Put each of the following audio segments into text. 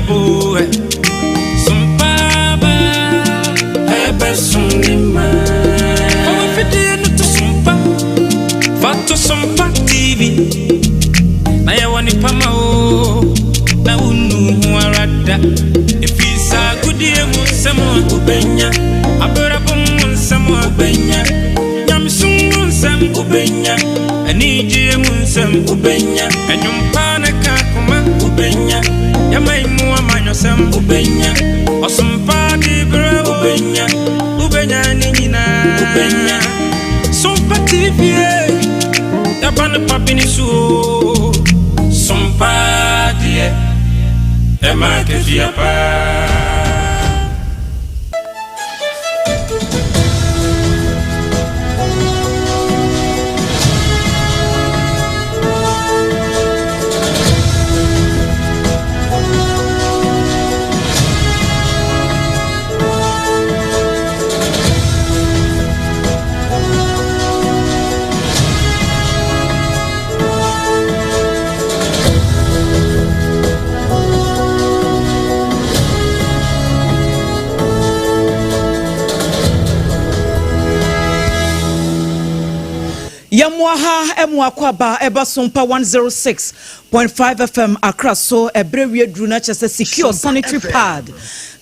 yabo Sompa ebe sunima Owa fide no to Sompa Fato Sompa TV Na ya wani pama o Na unu arada Ifisa kudie musemo ubenya Abura musemo ubenya Nyamsun musem ubenya Aniji musem ubenya Enyumpane kakuma ubenya Yamaimu amanyosem ubenya Osumpa dibra ubenya Ubenya nina ubenya Sompa TV Yabana papini su Sompa die Ema kefiapa Yamwaha emwakwaba eba SOMPA 106.5 FM Accra so ebrewie druna chese secure sanitary pad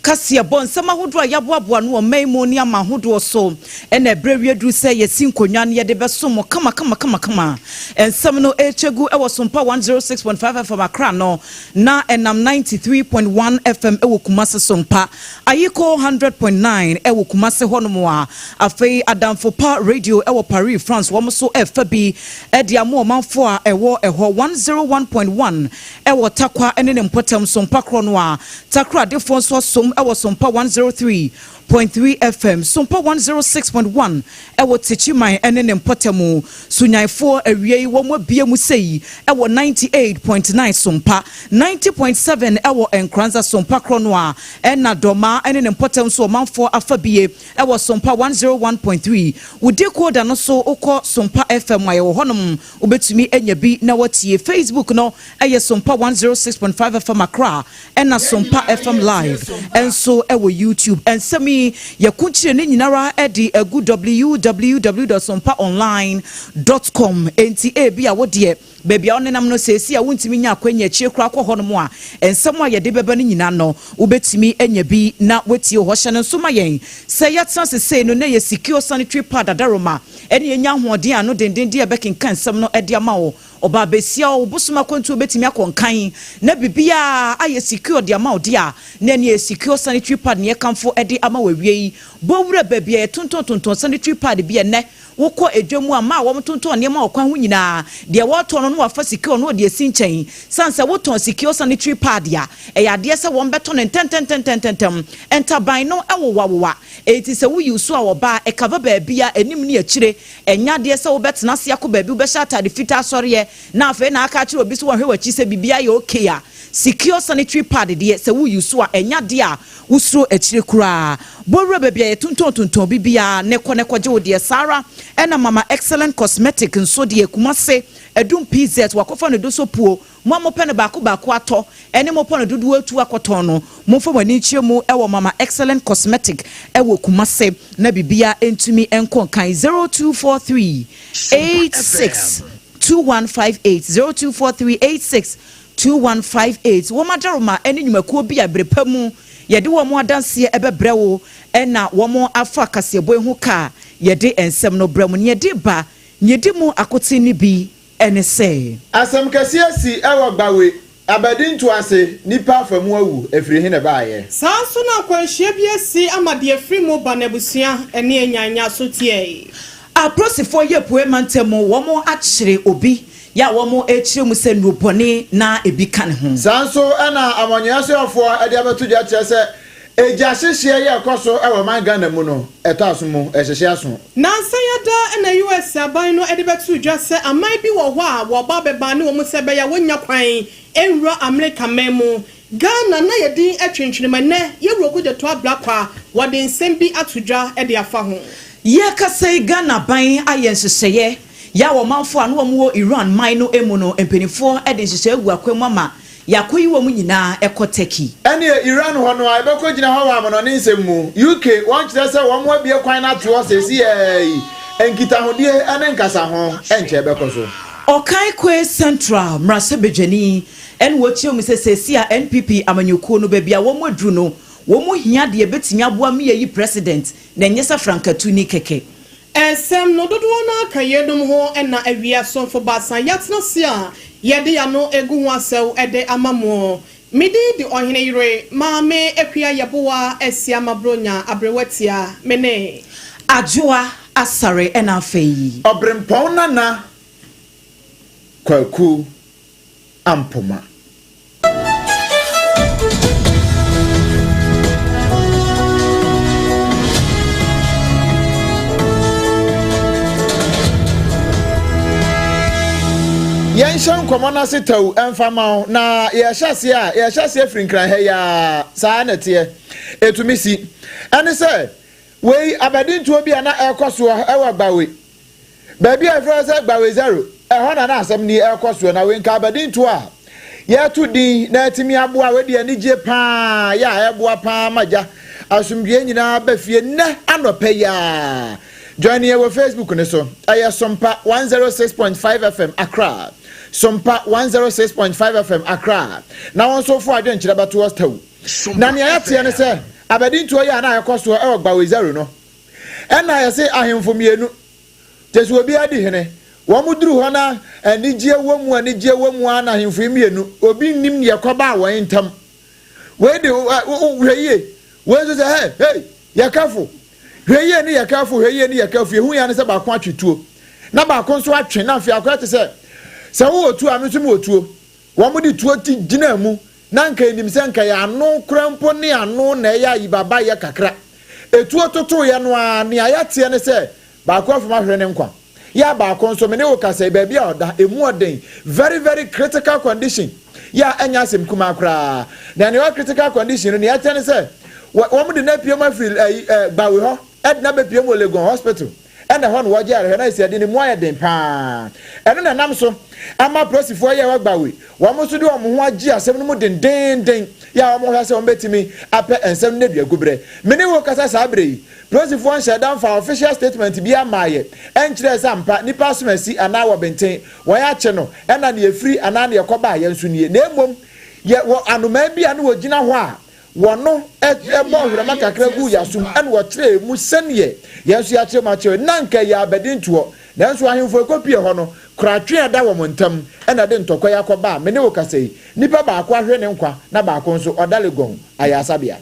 Kasia bon sama hodro yaboaboa no maimu ni ama hodro so ena ebrewie dru se yesin konwa ne de besomo kama ensam no echegu ewo SOMPA 106.5 FM Accra no na enam 93.1 FM ewo Kumase SOMPA ayiko 100.9 ewo Kumase honomo a afei adamfo pa radio ewo Paris France wo so efabi ediamo manfo a ewo eho 101.1 ewo takwa ene ne mpotam SOMPA krono a takra defo so ewo SOMPA 103.3 FM SOMPA 106.1 ewo techiman ene ne mpotamu sunyaifo awie wo mo bia mu sei ewo 98.9 SOMPA 90.7 ewo enkranza SOMPA krono a ena doma ene ne mpotam so manfo afabie ewo SOMPA 101.3 wudi koda no so ukọ SOMPA FM aye wo honom obetumi enya bi na watie Facebook no eye SOMPA 106.5 FM Accra ena SOMPA FM live enso ewo YouTube ensemi yakunchire ne nyinara edi egu www.sompaonline.com enti ebi a wodie baby a onenam no sesi a wontimi nya akwanya chie kra kọ honom a ensem a yede beba ne nyina no obetimi enya bi na wetie ho hye no so ma yen se yatsan se no na ye secure sanitary pad adaroma ene enya hoɔden ano dendende e bekenkan nsem no ede ama wo oba besia obusuma kwantu obetimi akonkan na bibia aye secure de ama odi a na ne secure sanitary pad ne kamfo ede ama wawie bowura babia tonton sanitary pad bia ne wokɔ edwamu a ma wo tonton ne ma okwan ho nyina de wato no wafa secure no de sinchen sansa woton secure sanitary pad ya eyade se wo mbeto ne tententem entaban no ewowawa eti se wo yusu a wo ba e cover babia enim ne akire enya de se wo betena se akɔ babi wo be sha atade fita asɔre na afa na aka akire obi so wo hwe wachi se bibia ye okay a secure sanitary pad de se wo yusu a enya de a wusuro akire kura bowura babia ye tonton bibia ne kɔ je wo de Sara ena mama excellent cosmetic nso de Kumase edum PZ wakofa no do so puo mo amopɛ ba ato ene mo pɔ no dodo atu akoton no mo fo wani chie mu ewo mama excellent cosmetic ewo Kumase na bibia entumi enko kan 0243 86 2158 0243 86 2158 wo madaroma ene nyumakuo bi abrepa mu yede wo mo adanse ebebrɛ wo ena wo mo afa kasebo ehu ka yede ensem no brɛ mu ne yede ba nyedi mu akote ni bi ene se asem kase si ewo gbawe abadin to ase nipa afamu awu efiri he ne baaye sanso na kwanhia bi asi amade afiri mu banabusua ene anyanya so tie aprosifo ye poema ntemo wo mo akyere obi ya wo mo echire mu se nubone na ebi kan ho sanso ana amonyaso afo ade abeto ja kire se eja hyehye ye koso ewo man Ghana mu no eto asomo ehyehye aso nansa yada na US aban no ede beto dwa se amai bi wo ho a wo ba beba ne wo mu se be ya wonya kwan enwura America memu Ghana na yedi atwentwene ne yewuro kuje to ablakwa wode nsem bi atodwa ede afa ho ye ka sei Ghana ban ayenhyehye ya wo manfo anu wo Iran man no emu no empenifo ede hyehye egu akwamama yakoyi wo mu nyina ekoteki ene Iran ho no ai beko gina ho wa no ne nsem mu UK won kire se wo mo abie kwan na to sesi enkita hodie ene nkasa ho enche beko so Okai Kwe Central Mrase Bejani en wochi mu sesesi a NPP amanyuko no bebia wo mo adru no wo mo hia de betimi aboa me yi president na nyesa frankatu ni keke Esem no dodo na kayedum ho na awia sonfo basan yatna sia yede ya no egu ho asew ede amamo midi di ohene yire maame akua yeboa esia mabronya abrewatia mene ajoa asare ena afeyi obrempon nana kwaku ampoma Yanshan komona sitaw emfama na ya hyase frinkran he ya saa nete etumisi ene se we abadintu obi ana ekoso ewa gbawe baabi afra se gbawe 0 eho na asem ni ekoso na we nka abadintu a ya tudi na atimi aboa we de anigye pa ya eboa pa maja asumdie nyina bafie na anope ya join here with Facebook ne so aya SOMPA 106.5 FM Accra SOMPA 106.5 FM Accra na won so for adwen kire bato hostaw na ne ayate ne se abadintu ya na akoso e ogbawe 0 no ena ya se ahemfo mienu jesu obi adi hene wo muduru ho na anigye wo mu ana ahemfo mienu obi nim ne yakoba won ntam we de hweye we so se hey yakafo hweye ni yakafo ehu ya ne se ba ko atwetuo na ba ko so atwe na afia akwa te se wo otu amitum otuo wo mu di tuo ti gina mu na nka enim se nka ya anu krampo ne anu na ya yibaba ya kakra etuo toto ya no a ne ayate ne se ba ko afuma hwere ne nkwa ya ba ko nso me ne wo kasa ba bia oda emu oden very very critical condition ya anya sem kuma akra na ne wa critical condition ne ya tene se wo mu di na pie ma feel bawe ho edna be pie mo Legon hospital ena ho no wo je are na isi ade ne mu ayeden pa eno na nam so ama prosifo ya wagbawe wo mo so de wo ho agi asem no mu den ya wo mo hwa se wo betimi ape ensem na dua gubre meni wo kasa sa abre prosifo on share down for official statement bi amaye enkire sampa nipa asomasi ana wo benten wo ya che no ena na efri ana na yekoba ya nsu nie na emom ye wo anoma bi anu wo gina ho a wono ebo hurama kakra gu yasum ene wo tre mu senie yesu ya tre ma che nanka ya abedintuo nanso ahemfo ekopie ho no kratwe ada wo montam ene de ntokwa yakoba me ne wo kasei nipa ba akwa hwe ne nkwa na ba akon so odalegon ayasabia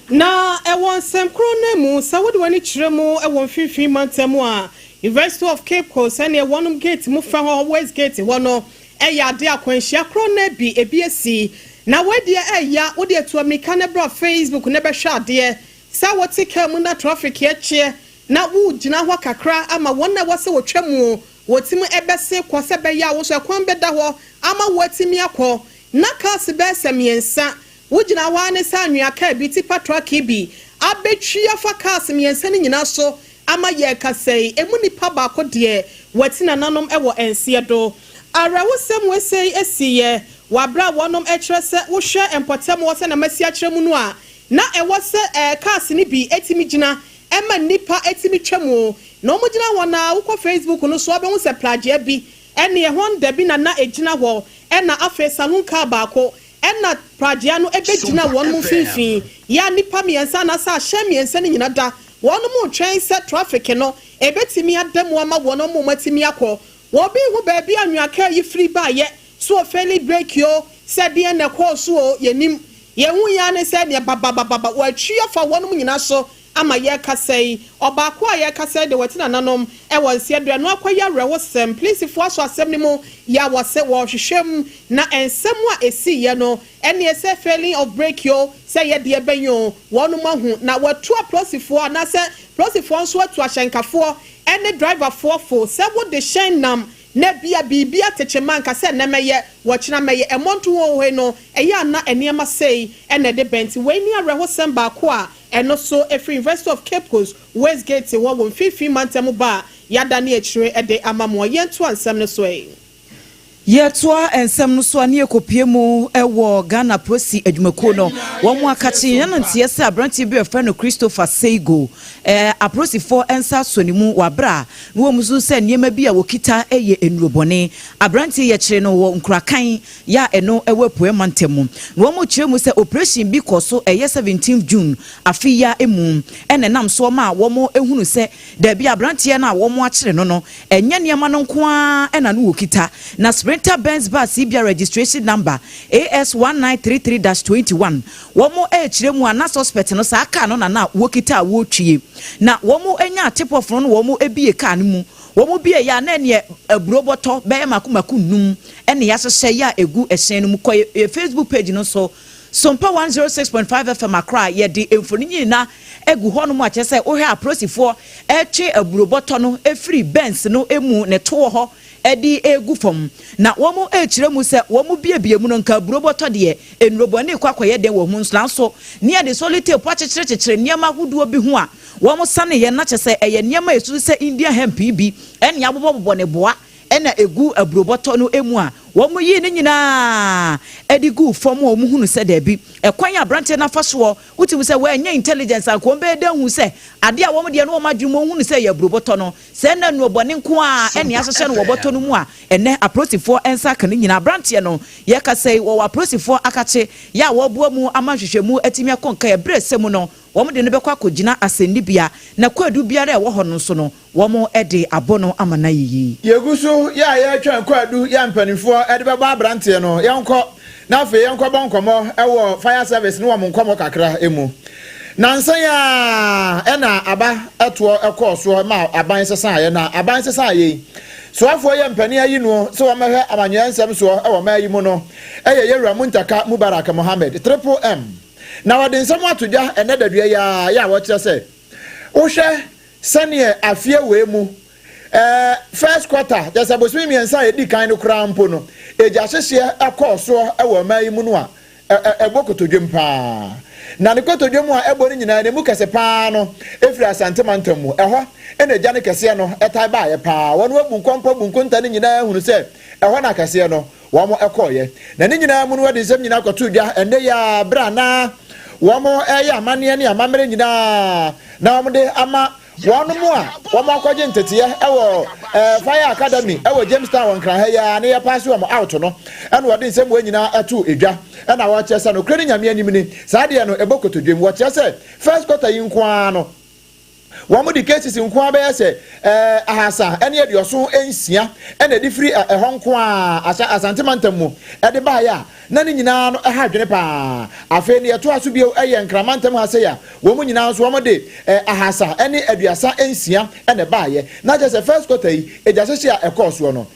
na ewon sem krone mu sawodi wani kiremu ewon fifi mantamu a University of Cape Coast ene wonum gate mu fa ho West Gate wono eya de akwanhia krone bi ebiesi na wadi eya wodi etu amika ne bra Facebook ne be hwa de sa woti ka mu na traffic ye na wo gina ho kakra ama wona wose wotwamu wotimu ebese kwose be ya wo so kwan be da ho ama wotimi akọ na kas be semiensa wo gina ho ne sa anua ka bi tipa truck bi abetwi afa kas miensa ni nyina so ama ye kasei emu nipa ba ko de watina nanom ewo ense do ara wo sem we sei esiye wabra wonom ekire se wo hwe empotem wo se na masi akire mu no a na ewo se cars ni bi etimi gina ema nipa etimi twemu no mo gina wona wo ko Facebook no so obe wo se plagia bi ene ye honda bi na egina ho ena afa salon car ba ko ena plagia no ebe gina wonum fifi ya nipa miensa na sa hye miensa ni nyina da wonum twen se traffic no ebetimi adam ama wonum matimi akọ wo bi hu ba bi anwa ka yi free ba ye so fairly break yo said the na course so yenim ye hu ya ne said ne baba wa twi afa wonum nyina so ama ye kasei obako a ye kasei de watina nanom e won se de no akoya rewo sem please if waso asem ni mo ya wase wo hwehwem na ensem a esi ye no ene se failing of break yo say ye de benyo wonum ahu na watu aplosifo na se plosifo so atu ahyenkafo ene driver fo se wo de shen nam na bia techeman ka se na meye wochina meye emonto wo he no eya na eniema sei ene de benti we ni areho semba ko a eno so every University of Cape Coast West Gate wo won fifi mantemu ba yada na ekire ede amamo yentu ansem ne so e Yetwa ensem no so ane ekopie mu ewo Ghana Prosi adwumako no wo mu akachi na ntie se abranti bi efe no Christopher Seigo aprosi for ensa sonimu wabra no wo muzu se niema bi a wokita eye enurobone abranti ye kire no wo nkurakan ya eno ewe poema ntemu no wo kire mu se operation bi koso eye 17 June afiya emu ene nam so ma wo mo ehunu se da bi abranti na wo mo akire no enye niema no nko a ena no wokita na Sprinter Benz Bar CBR registration number AS1933-21 womo echiremu ana suspect no sa aka no na wokita wotwie na womo enya tipo fro no womo ebie ka no mu womo bie ya na ne abroboto be makumaku num ene ya hye ya egu ehyen no mu koy Facebook page no so SOMPA 106.5 FM Accra ye di emfoni nyina egu ho no mu achese ohwe aprosifo eche abroboto no efri Benz no emu ne to ho edi egu fom na womo echire mu se womo biebie mu no nka buroboto de enrobone kwakoye de wo hu nslanso ne de solite po achechire niema huduo bi hu a womo sane ye na chese eye niema esu se India hemp bi ene abobo ne boa ena egu aburoboto no emu a womo yi ne nyina edigu fom wo mu hunu se da bi ekwan abrante na faso wuti se we anya intelligence akon be da hu se ade a womo de no wo madwumo hunu se ya aburoboto no se na nu obone nko a ene asese no woboto no mu a ene aprosifo ensa kan nyina abrante no ye ka sei wo aprosifo akache ya wo boa mu amahwehwemu atimi akonka ya brese mu no womo de no bekwa akogina asendibia na kwadu biara e wo ho no so no womo ede abono amana yiyi yeguso ya ye twan kwadu ya mpanifo ede beba abrante no yenko na afi yenko bonkomo ewo fire service no wo nkomo kakra emu nansan ya ena aba eto ekoso ma aban sesa ye na aban sesa ye so afo ye mpani ayi no so wo mehwe amanyensem so ewo ma ayi mu no eye yewura muntaka Mubarak Mohammed Triple M na wade nsam atoja ene dadua ya wo kire se wo hwe sane afie we mu first quarter just abosmi miensa edi kan no kra mpo no eja hyehye akoso ewo mai mu no a ebokotodwem pa na ne kotodwem a ebo ni nyina ne mu kese pa no efiri asantemantam mu eho ene eja ne kese no etai ba ye pa wono abu nkonta ne nyina hunu se eho na kese no wo mo ekoye na ne nyina mu no wade nsem nyina kotodwa ende ya bra na wo mo eya amane ne amamere nyina na wo de ama wanu mu a womo akwaje ntetiye ewo Fire Academy ewo Jamestown wonkra ha ya ne ya pass wo out no ene wode nsem wo nyina atu edwa ena wo kyese no kreni nyame anim ni saade no ebokotodwem wo kyese first quarter yi nkwa no womo di cases nkwa ba yese ahasa ene edioso ensia ene di free ehon nkwa asantemantam mu ede ba ya na ni nyina no ha dwene pa afi ne yeto aso bio eye nkramantam ha se ya womo nyina so womo de ahasa ene aduasa ensia ene ba ye na just first quarter yi ejasese a ekoso no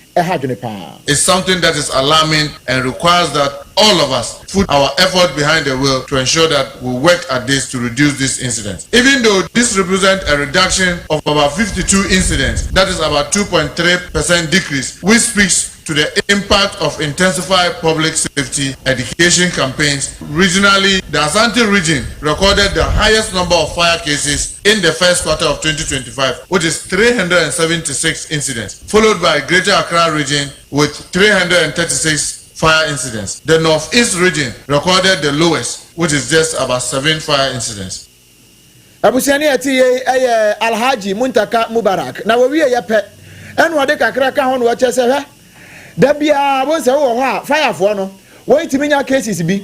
it's something that is alarming and requires that all of us put our effort behind the wheel to ensure that we work at this to reduce these incidents. Even though this represents a reduction of about 52 incidents, that is about 2.3% decrease, which speaks to the impact of intensified public safety education campaigns. Regionally, the Asante region recorded the highest number of fire cases in the first quarter of 2025, which is 376 incidents, followed by Greater Accra region with 336 fire incidents. The Northeast region recorded the lowest, which is just about 7 fire incidents. Abusiani atiye Alhaji Muntaka Mubarak na we ye pe enu ade kakra ka ho no chese hwe da bia bo se wo ho a fire fo no wo itimi nya cases bi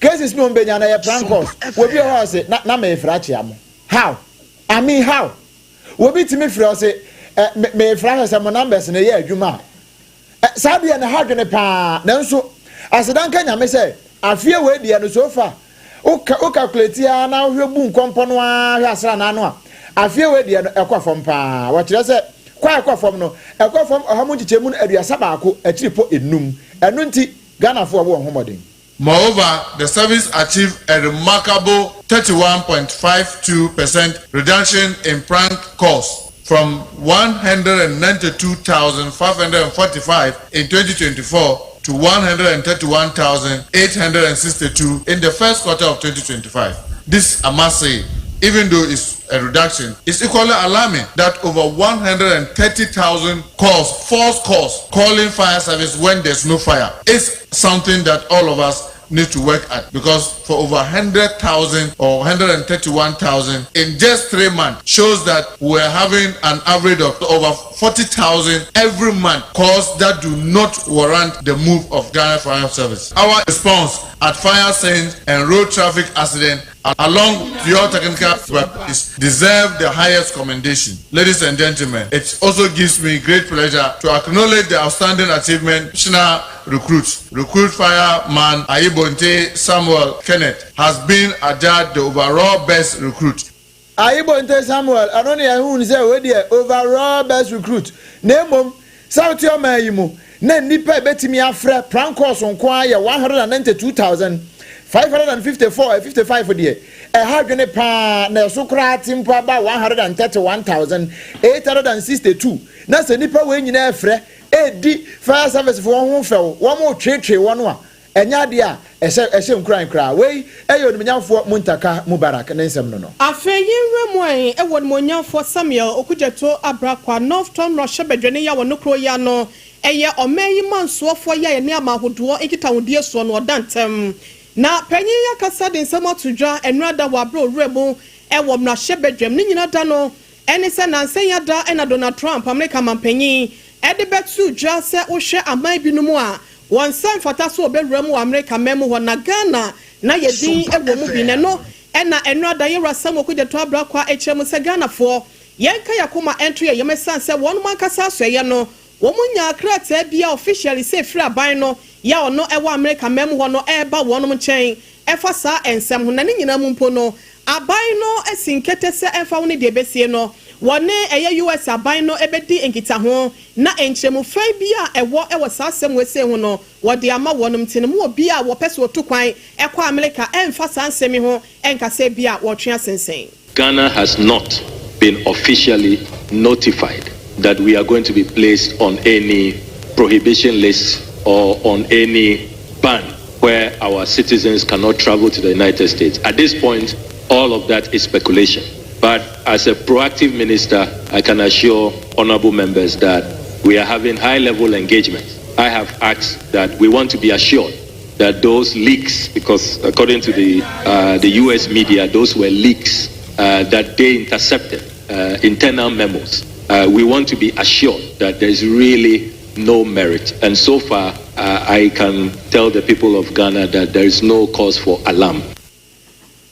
cases no mbenya na ye prank calls we bi ho se na me fra chia mo how I mean how we bi timi fra se me fra se mo numbers na ye adwuma sabe na ha dwene pa na nso asedanka nyame se afie we dia no so far o calculate ya na hwebu nkompo no a hwe asra na no a afie we dia no ekofom pa wo kire se kwa ekofom no ekofom ohamu chichemu no aduasa baako akiripo enum enu nti Ghana fo wo homoden. Moreover, the service achieved a remarkable 31.52% reduction in prank calls from 192,545 in 2024 to 131,862 in the first quarter of 2025. This, I must say, even though it's a reduction, it's equally alarming that over 130,000 calls, false calls, calling fire service when there's no fire is something that all of us need to work at, because for over 100,000 or 131,000 in just 3 months shows that we're having an average of over 40,000 every month calls that do not warrant the move of Ghana Fire Service. Our response at fire scenes and road traffic accident along your technical is deserve the highest commendation. Ladies and gentlemen, it also gives me great pleasure to acknowledge the outstanding achievement recruit fireman Ayibonte Samuel Kenneth has been adjudged the overall best recruit. Ayibonte Samuel, I don't know who is the overall best recruit. Name South Yomayimu, Nipa Betimi Afre, Prankos on Choir 192,554 55 for the year. A hardware pa na sukra timpa ba 131,862. Na se nipa we nyina afre edi fire service for one fell one more tree one wa enya de a ehye nkran we eyo nyamfo muntaka mubarak na nsem no afeyin remoy ewo nyamfo Samuel Okujeto Abrakwa Northton Russia bedwene ya wono kro ya no eye omeyi mansoofo ya ne amahodo ekita wodie so no odantem na panyin ya kasa de nsem atudwa enrada wabro remu ewo mrahye bedwem ni nyina da no eni se nansen ya da ena Donald Trump America mampanyin Edibetu dwa se ohwe aman binumu a wonsan fata so obewramu America memu ho na Ghana na yedin ewo mu bi ne no ena enrada ye rasam Okujeto Abrakwa echem se Ghana fo yenka yakoma entry ye mesan se won man kasa so ye no wo munya krata bia officially say free aban no ya ono ewo America memu ho no eba wonum nchen efa sa ensem ho na ne nyina mu mpo no aban no esinkete se efa woni de besie no wone eye US aban no ebedi enkita ho na enchemu fai bia ewo sasem wese ho no wode ama wonum tinemu obi a wo pese otukwan ekwa America emfa sansemi ho enkase bia wo twa sensen. Ghana has not been officially notified that we are going to be placed on any prohibition list or on any ban where our citizens cannot travel to the United States. At this point, all of that is speculation. But as a proactive minister, I can assure honorable members that we are having high-level engagement. I have asked that we want to be assured that those leaks, because according to the US media, those were leaks that they intercepted, internal memos. We want to be assured that there is really no merit. And so far, I can tell the people of Ghana that there is no cause for alarm.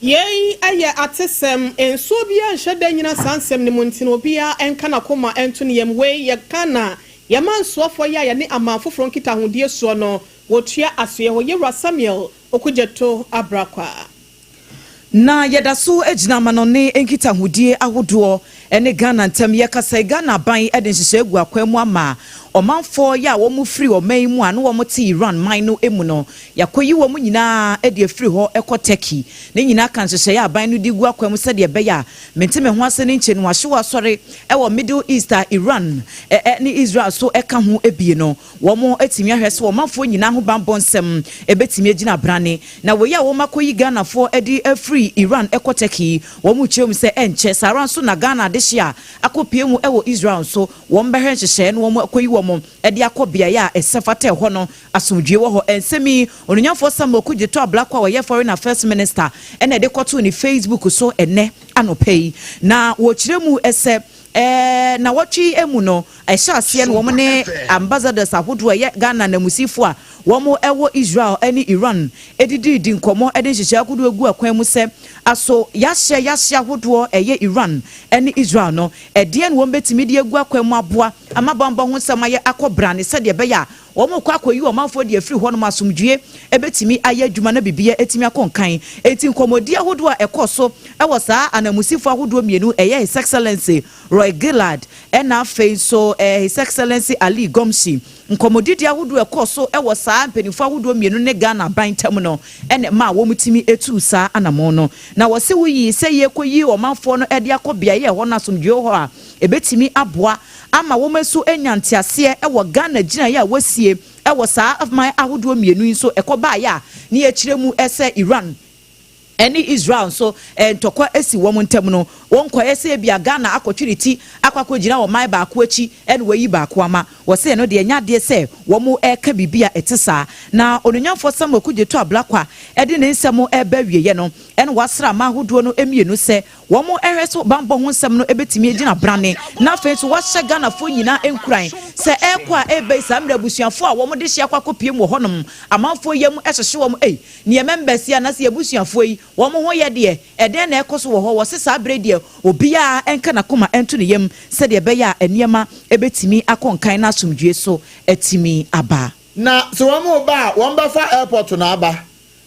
Yei aye atesem enso bia nhede nyina sansem ne montino bia enka na koma ento ne yemwe ye kana ye mansoofo ya ne amafoforo nkita hodie so no wotua asoye ho ye Samuel Okujeto Abrakwa na yeda so ejina manone enkita hodie ahodo ene Ghana ntam ye kasa Ghana ban ede nhyehyɛ egu akwam ama omanfo ya wo mu free oman mu anu wo mu te Iran man no emu no yakoyi wo mu nyina e de free ho ekɔ Turkey ne nyina kan nhyehyɛ ya ban no di gu akwam se de beya menteme ho ase ne nche no ahye wo asɔre e wo Middle East Iran ne Israel so eka ho ebie no wo mu etimi ahwɛ se omanfo nyina ho bambɔ nsɛm ebetimi agina brane na wo ya wo makoyi Ghana fo edi free Iran ekɔ Turkey wo mu kyerem se enche saran so na Ghana de hye a akopie mu e wo Israel so wo mbɛhwɛ nhyehyɛ no wo mu akoyi wo edi akobia ya esefate ho no asomdwe wo ho ensemi ononyafo Samuel Okujeto Abrakwa wo ye foreign affairs minister ene de kwoto ni Facebook so ene anopei na wo kiremu ese na watwi emu no ehya ase no wo ne ambassadors ahodo ye Ghana na musifo a wo mo ewo Israel eni Iran edidi di nkomo ede nhyehyɛ akodo egu akwan mu se aso yahye ahodo eye Iran eni Israel no ede no wo betimi de egu akwan mu aboa amabamba ho samaye akɔbrane sɛ de beya wo mo kwa akoyi wo manfo de afiri ho no masomdwe ebetimi aye adwuma na bibia etimi akonkan eti nkomodi ahodo a ɛkɔ ɛwɔ saa anamusifo ahodo mienu ɛyɛ His Excellency Roy Gillard ena face so His Excellency Ali Gomshi nkomodi de ahodo ɛkɔ ɛwɔ saa mpenifo ahodo mienu ne Ghana ban tam no ene ma wo mutimi etu saa anamo no na wo se wuyi sɛ ye koyi wo manfo no ɛde akɔbia ye ho na somdwe ho a ebetimi aboa ama wo mesu enyantiase ewo Ghana gina ya wasie ewo saa man ahodo mienu nso ekoba ya ne akiremu ese Iran Any Israel so ntokwa esi wo montem no wonkoye se bia Ghana akotwiriti akwakọ gina wo mai ba ko achi ene wayi ba ko ama wo se no de nya de se wo mo eka bibia etesa na onunyanfo sam akujeto ablakwa ede ne nsem eba wieye no ene wasra ma hodo no emienu se wo mo ehwe so bambo ho nsem no ebetimi gina brane na fe so wahye Ghana fo nyina enkuran se ekwa ebe samra busuafo a wo mo de hye akwakọ piem wo honom amanfo yam ehhye wo mo ne members ya na se busuafo yi wo mo ho ye de eden na ekoso wo ho wo se sa bre de obia enka na koma ento ne yam se de be ya eniema ebetimi akonkan na asomdwe so etimi aba na so wo mo ba wo ba fa airport na aba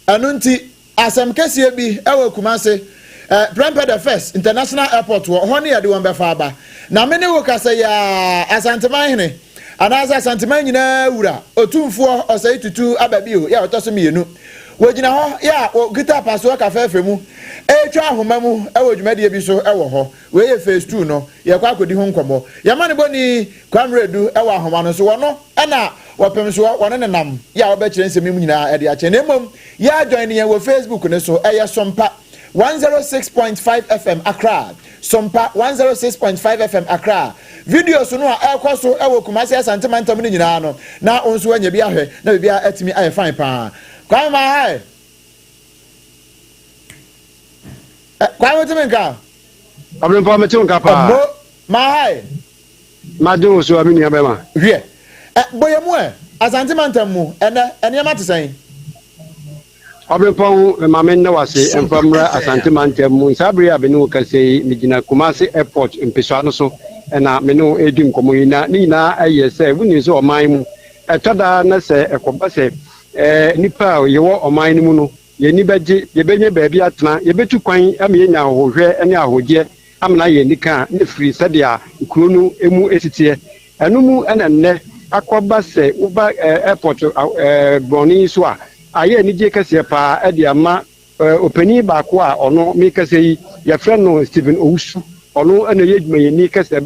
anu nti asem kese bi ewe Kumase Prempeh the First International Airport wo ne ye de wo ba fa aba na me ne wo kase ya Asanteman hene anaza Asanteman nyina wura otumfo osai tutu ababio ya otoso mienu wojina ho ya gita paso ka fefe mu etwa ahoma mu ewo dwumade bi so ewo ho we ye phase 2 no ye kwa akodi ho nkomo ya mane boni kwamredu ewo ahoma no so wono na wopem so wono ne nam ya obekire nsem mu nyina ede ache na emom ya join ye wo Facebook ne so eye SOMPA 106.5 FM Accra SOMPA 106.5 FM Accra videos no a ekoso ewo Kumase Asantemantam ni nyina no na onso anya bi ahwe na bibia atimi aye fine pa kwa ma hai kwa mo timenka ablen pa metunka pa ma hai ma do so amini abema hwe boyemu Asantemantam mu ene ma tesan ablen pa ma men na wase enfamra Asantemantam mu sabri abenu kase migina Kumase airport mpeso no so na menu edim komoyina ni na ayese wuni so oman mu etada na se ekoba se nipa yewo oman ni mu no ye ni beje ye benye baabi atena ye betu kwan am ye nya hohwe ene ahoje amna ye nika ne free sadia kuro no emu esitie enu mu enenne akoba se uba airport boni so a aye ni je kase pa e dia ma opani ba ko a ono mi kase yi ye friend no Stephen Owusu ono ene ye dwuma ye ni kase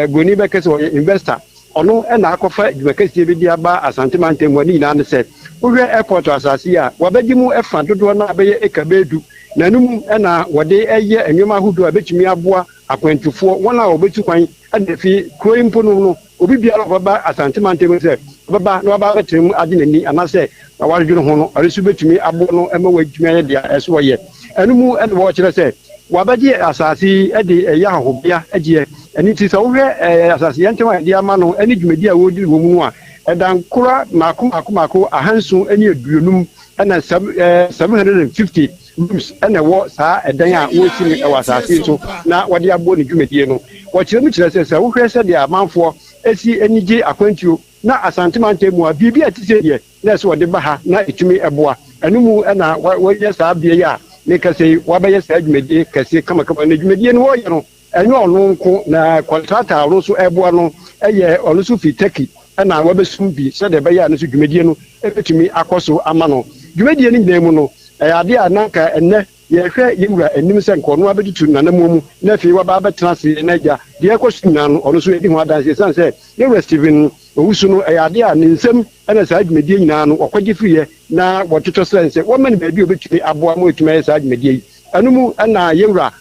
boni be kase investor ono ena akofa dwuma kase bi dia ba Asantemantam wani na ne se uwe airport asasi a wabagimu efa dodo na abeye ekabedu nanum ena wode eye enwema hudu abetumi aboa akwantufo wona obetu kwan adefi kroimpo no obi bia lo baba Asantemantam se baba no baba betem ade nani anase awadwunu ho no aresu betumi abo no ema wadwuma ye dia eso ye enum ene wo kire se wabagie asasi ede eya hobia egie eni ti so uwe asasi yantewa dia ma no eni dwumadi a wodi wo mu a edankura mako ahansu eni eduonum na 750 rooms na wo saa edan a wo sini e wasase so na wode abo ne dwumadie no wo kire mu kire se wo hwese de amanfo esi enije akwantuo na Asantemantam mu a bibia tise de na se wode ba ha na etumi eboa anumu na wo ye saa bie ya ne kase wabaye saa dwumadie kase kama na dwumadie no wo ye no enyo ono nko na contractor no so eboa no eye ono so fiteki na wabesum bi se de be ya no so dwumadie no ebetumi akoso ama no dwumadie ni nyina mu no ade ananka enne ye hwe yewura enim se nkono abetutu nanamu mu na fi waba betena se na ja de ekosu nyina no ono so edi ho adanse san se yewura Stephen Owusu no ade a ne nsem na saa dwumadie nyina no okwaje friye na wototo sense wo mani ba bi obetumi aboa mo etumi saa dwumadie anumu na yewura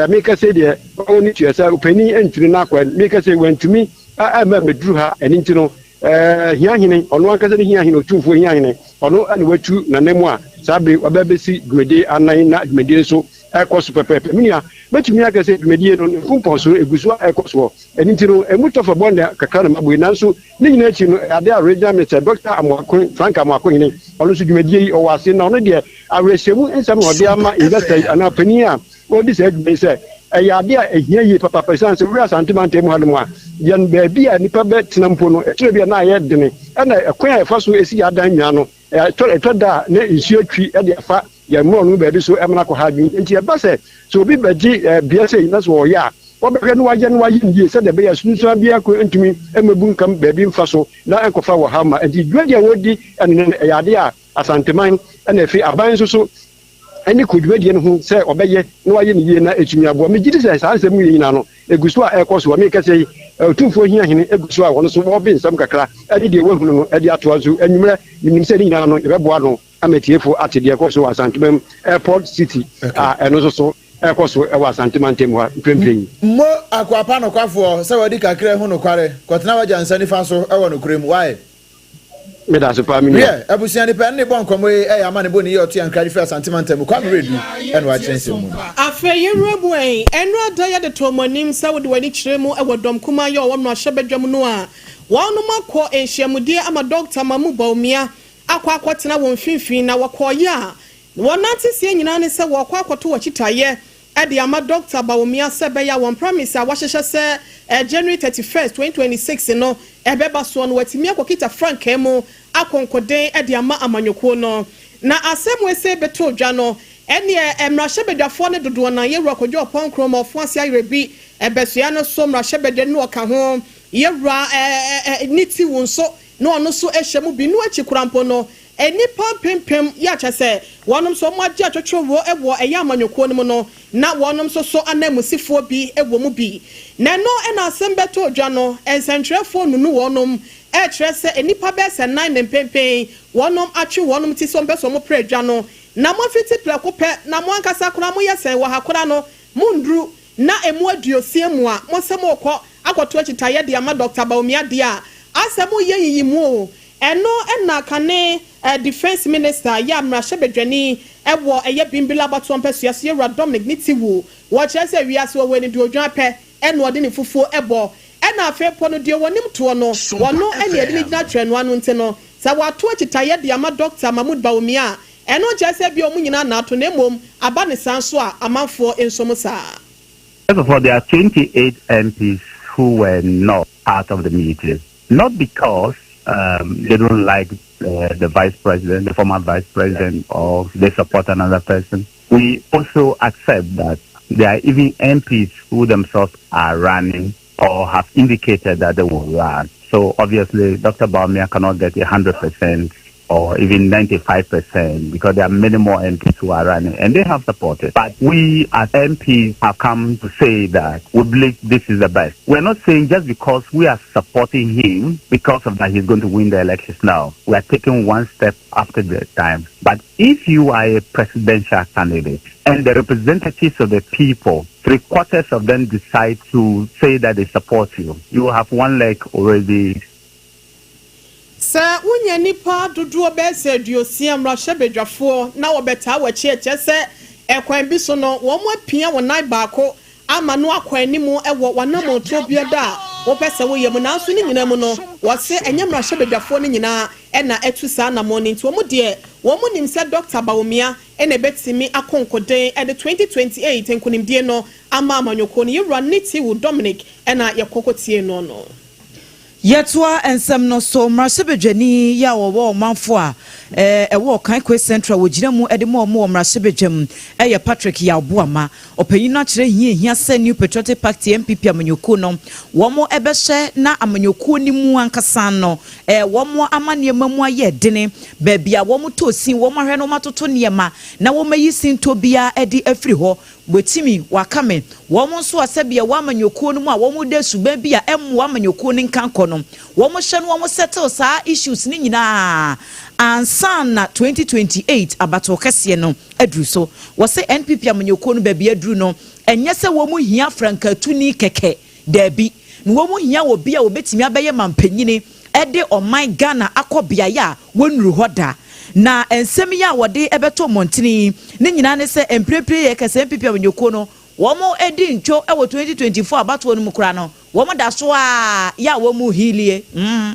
meka se de oni tuesa opani entuni na kwa meka se wantumi ama meduru ha eni ntino hiahine ono ankasa ne hiahine otumfo hiahine ono ane watu nanemu a sabe wababesi dwumade anan na dwumade so ekoso pepepe minia betumi akase dwumade no mfumpo so eguso ekoso eni ntino emutofa bonde kakra na mabwe nanso ne nyina achi no ade a regional minister Dr. Amwakon Frank Amwakon ne ono so dwumade yi owase na ono de awreshemu ensam no de ama investor ana pani a odi se dwumade se ade a ehia yi papa person se wura Asantemantam hadum a yan baabi a nipa be tenampo no etire bia na aye dene na ekwan a efa so esi adan nwa no etoda na nsio twi de afa ya mu onu baabi so emna ko ha dwun enti e ba se so obi baji bia se ina so ya wobehwe no waje ndie se de be ya sunsun bia ko entumi emebu nkam baabi mfa so na enkofa wo ha ma enti dwade a wodi ene ade a Asanteman na efi aban so eni kudwedie no ho se obeye na waye ne yie na etumi abo me gidi se saa nsem yina no eguso a ekoso me kase otumfo hia hene eguso a wono so wo bi nsam kakra ade de wahunu no ade ato azu enwumre nim se yina no ebeboa no ametiefo atede ekoso Asantuma Airport City eno so ekoso e wa Asantuma ntem ha prempren mo akwapa no kwafo se wadi kakra hu no kware kotena waja nsani fa so e wo no krem why me da so pa mi yeah abusia ni pe ne bon komo e ya ma ne boni ye otu yankari fa Asantuma ntem kwa redu eno wa chense mu afa ye ruebuen eno adaya de tomonim sa wodi wani kiremu e wodom kuma ye wo no ahyebedwam no a wonu makọ enhyiamudie ama Dr. Mamu Baumia akwakotena won finfin na wakoye a wonate sie nyina ne se wakwakoto wachitaye ade ama Dr. Baumia se be ya won promise a wahyehye se January 31st 2026 no ebeba so no watimi akokita frank emu akonkoden ade ama amanyoko no na asemwe se beto dwa no ene emrahye ne dodo na ye rokojo ponkrom ofuase ayerebi ebesua no so mrahye no ka ho yewra niti wonso no ono so ehyemu bi no akikurampo no enipa pempem ya kyase wonom so mo agye atwotwo ewo eya amanyoko no no na wonom so anamusifo bi ewo mu bi na no na asembeto odwa no ensentrefo nunu wonom kyerɛ sɛ enipa bɛsɛ 9 ne pempem wonom atwe wonom ti so mbeso mo predwa no na mo fiti preko pɛ na mo ankasa kora mo yɛsɛn wɔ hakora no mundru na emu aduosie mu a mo sɛ mo kɔ akoto achitaye de ama Dr. Baumia dia asemu yeyimu eno na kane defense minister ya mrahye bedwani ewo eye bimbila bato mpesua so yewra Dominic Nitiwu wo kyerese wiase wo weni de odwan pɛ eno ode ne fufuo ebo ena afepo no de wonim to no wono ene ade ne gina twenu anu nte no sa wato achitaye de ama Dr. Mahmoud Baumia eno kyerese bi omunyina na ato na emom aba ne sanso a amanfo ensomo saa. Therefore, there are 28 MPs who were not part of the meeting. Not because they don't like the vice president, the former vice president, or they support another person. We also accept that there are even MPs who themselves are running or have indicated that they will run. So obviously, Dr. Baumia cannot get 100% or even 95% because there are many more MPs who are running and they have supported. But we as MPs have come to say that we believe this is the best. We're not saying just because we are supporting him because of that he's going to win the elections now. We are taking one step after the time. But if you are a presidential candidate and the representatives of the people, 3/4 of them decide to say that they support you, you have one leg already. Sa unya nipa dudu obese duosia mrahye bedwafo na obeta wachi echese ekwan bi so no wo mo apia wonai baako ama no akwan ni mu ewo wanam to biada wo pese wo yem na so ni nyina mu no wo se enye mrahye bedwafo ni nyina na etu sa na mo ni nti wo mu de wo mu nim se Dr. Baumia ene betimi akonkoden e de 2028 nkunimdie no ama amanyoko no yewra Nitiwu Dominic na yekokotie no no Yetwa ensem no so mrasebedwani ya wo manfo a ewo kan kwe central wogina mu ede mo mrasebedwam eye Patrick Yaboama opanyin na kire hia se New Patriotic Party MPP amanyoko no wo mo ebehye na amanyoko ni mu ankasa no wo mo amaniema mu aye dene ba bia wo mo tosin wo mo hwe no matoto niema na wo mayi sinto bia ede afri ho botimi wakame wo mo so asebia wo amanyoko no mu a wo mo de suban bia emmo amanyoko ni nkanko no wo mo hye no wo mo settle saa issues ni nyina ansana 2028 abato kese no adru so wo se NPP amanyoko no ba bia adru no enye se wo mo hia frankatuni keke dabi no wo mo hia wo bia obetimi abaye mampanyini ede oman Ghana akobia ya wonuru hoda na ensem ya wode ebeto montini ne nyina ne se emprepre ye kese MPP amanyoko no wo mo edi ntwo ewo 2024 abato no mukura no wo mo da so a ya wo mo hilie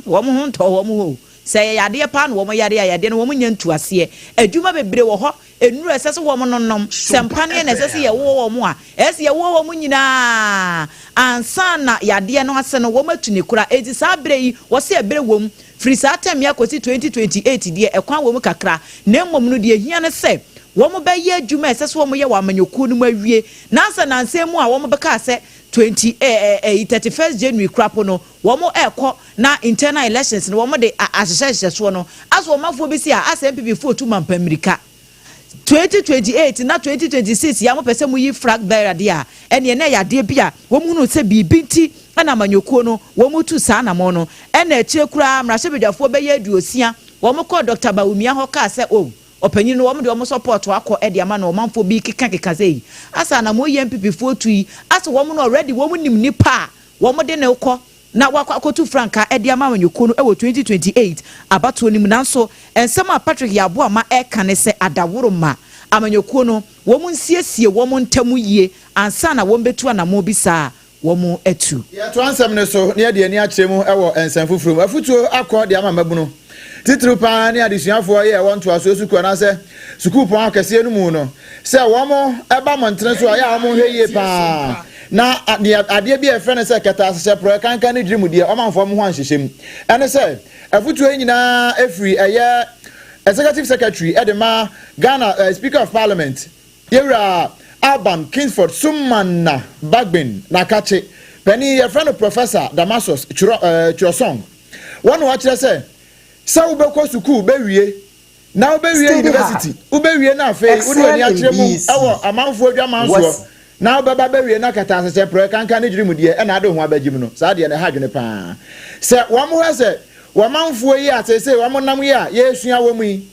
wo mo hunto wo mo ho se yade pa no wo mo yade no wo mo nyantu ase adwuma bebre wo ho enuru esese wo mo nonnom sempane na esese ye wo mo a ese ye wo mo nyina ansa na yade no ase no wo matuni kura edi sa bre yi wo se ebre wo mu free sa tem ya kosi 2028 die ekwan wo mu kakra na mmom no die hia ne se wo mo be ye adwuma esese wo mo ye wa amanyoku no mawie na nsemu a wo mo beka se 31st January crapo no wo mo ekọ na internal elections no wo mo de ahyehyehye so no as wo mafo bi si a as MPP for 2 mampa America 2028 na 2026 ya mo pese mu yi flag bearer de a ene na ya de bia wo mu no se bibi nti na amanyoku no wo mu tu sa na mo no ena echie kura mrahye bedwafo be ye aduosia wo mo kọ Dr. Baumia ho ka se opanyin no wo de wo support akọ e de ama na omanfo bi keka sei asa na mo MPP fo tu yi asa wo no already wo nim nipa wo de ne ukọ na wakwakotu franka e de ama manyoko no e wo 2028 abato nim nanso ensem a Patrick Yabo ama e kan se adaworo ma amanyoko no wo mu nsiesie wo mu ntamu yie ansa na wo betu anamo bi saa wo mu etu ye to ansem ne so ne de ani akyeremu e wo ensem fufuru afutuo akọ de ama mabuno titru pa ne adesuafo ye won to aso suku na se suku pon akese no mu no se wo mo e ba montre so ya wo mo hweye pa na ade bi e frɛ ne se keta asese pro kankan ne dirimu de o manfo mo ho anhyehyem ene se afutuo nyina efri eye executive secretary edema Ghana speaker of parliament yewra Alban Kingsford Sumana Bagbin Nakache Penny your friend Professor Damasus Churosong one watch say sa ubeko suku bewie na ubewie university ubewie na fe udi ani akyeremu ewo amanfo adwamanso na ubeba bewie na kata asese pro kankan ne dwirimu de e na ade ho abagim no sa de ne hadwene pa se wo mo se wo manfo yi atese wo mo nam yi a ye sua wo mu yi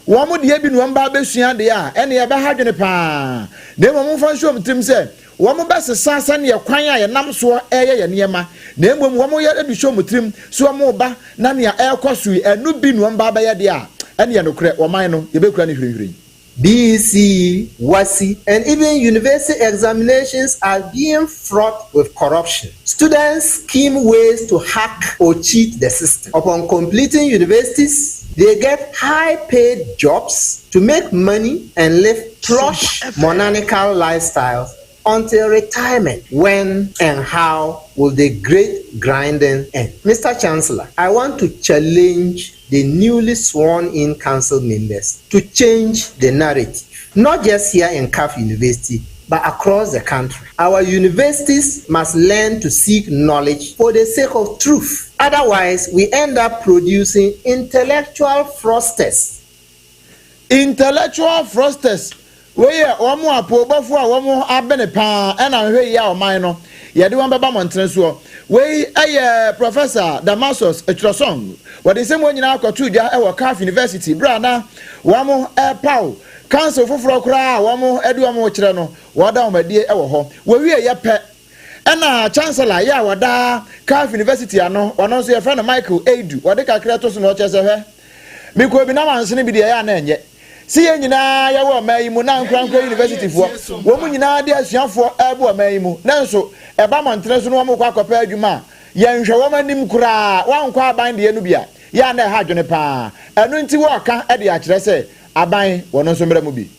wo mo de bi no mba besua de a ene ye be hadwene pa na mo fa nso mtrim se wo mo besesa sa ne kwan a ye nam so eye ye niema na emom wo mo ye edu show mtrim so mo ba na ne ekosu enu bi no mba ba ye de a ene ye no kre wo man no ye be kura ne hwirihwiri. BC, WASI, and even university examinations are being fraught with corruption. Students scheme ways to hack or cheat the system. Upon completing universities, they get high-paid jobs to make money and live plush, monarchical lifestyles until retirement. When and how will the great grinding end? Mr. Chancellor, I want to challenge the newly sworn-in council members to change the narrative, not just here in CAF University, but across the country. Our universities must learn to seek knowledge for the sake of truth. Otherwise, we end up producing intellectual fraudsters. Intellectual fraudsters. Weye omo apobafo a womo abene pa na hwe ya o man no ye de won beba montre so we Professor Damasus Churosong wodi se mo nyina akotu dwa e wo CAF University bra na womo paw council foforo kra womo edu womo kire no woda omade e wo ho we wie ye pe na chancellor ya woda CAF University ano ono so ye friend Michael Edu wodi kakra to so no chese hwe mi ko bi na mansene bi de ya na enye si ye nyina ya wo mayimu na nkranko university fo wo mu nyina de asuafo ebo mayimu nanso eba montre so no mo kwa akopa adwuma ye nhwe wo manim kura wankwa aban de enu bia ya na ha dwene pa enu nti wo ka e de a kire se aban wono so mra mu bi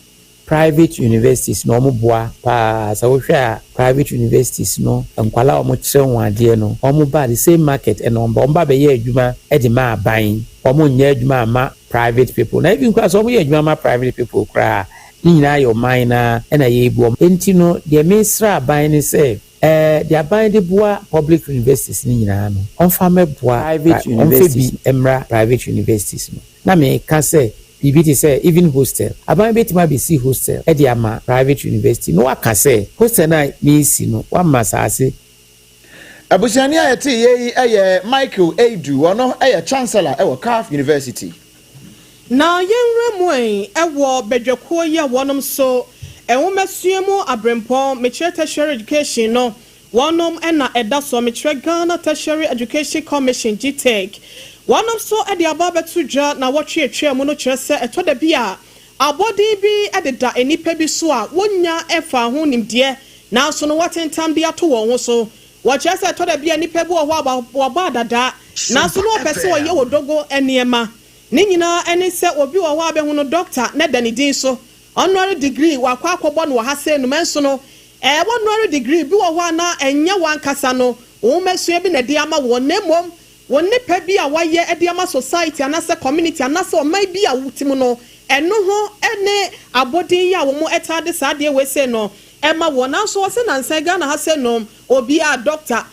private universities no mo boa pa sa wo hwa private universities no nkwala o mo kire won ade no o mo ba the same market and on ba be ye adwuma e de ma aban o mo nya adwuma ma private people na even kwa so mo ye adwuma ma private people kra ni nyina yo man na e na ye ebu enti no de minister aban ni say the aban de boa public universities ni nyina no on fa me boa private universities emra private universities no na me ka say BBT say even hostel aban betima be see hostel e de ama private university no aka say hostel na me si no wa masase abusiani ayete ye eye Michael Edu ono eye chancellor e wo CAF University na yenremu ewo bedweko ye wonom so enwomasuemu abrempon mechire tertiary education no wonom na eda so mechire Ghana Tertiary Education Commission GTEC wonom so e de ababetu dwa na wotwe etwe mu no kire se etoda bi a abodi bi ededa enipa bi so a wonya efa ho nimde na so no watentam bi ato won ho so wotwe se etoda bi enipa bi wo ho aba dada na so no pese wo ye wodogo eniema ni nyina eni se obi wo ho abehu no doctor na dani din so honorary degree wa kwa akobo no ha se no menso no honorary degree bi wo ho na enya wan kasa no wo mesu bi na de ama wo nemom wo nipa bi a waye e de ama society anase community anase o mai bi a wutim no eno ho ene abodin ya wo mo etade sade we se no ema wo na so se na nsan ga na ha se no obi a doctor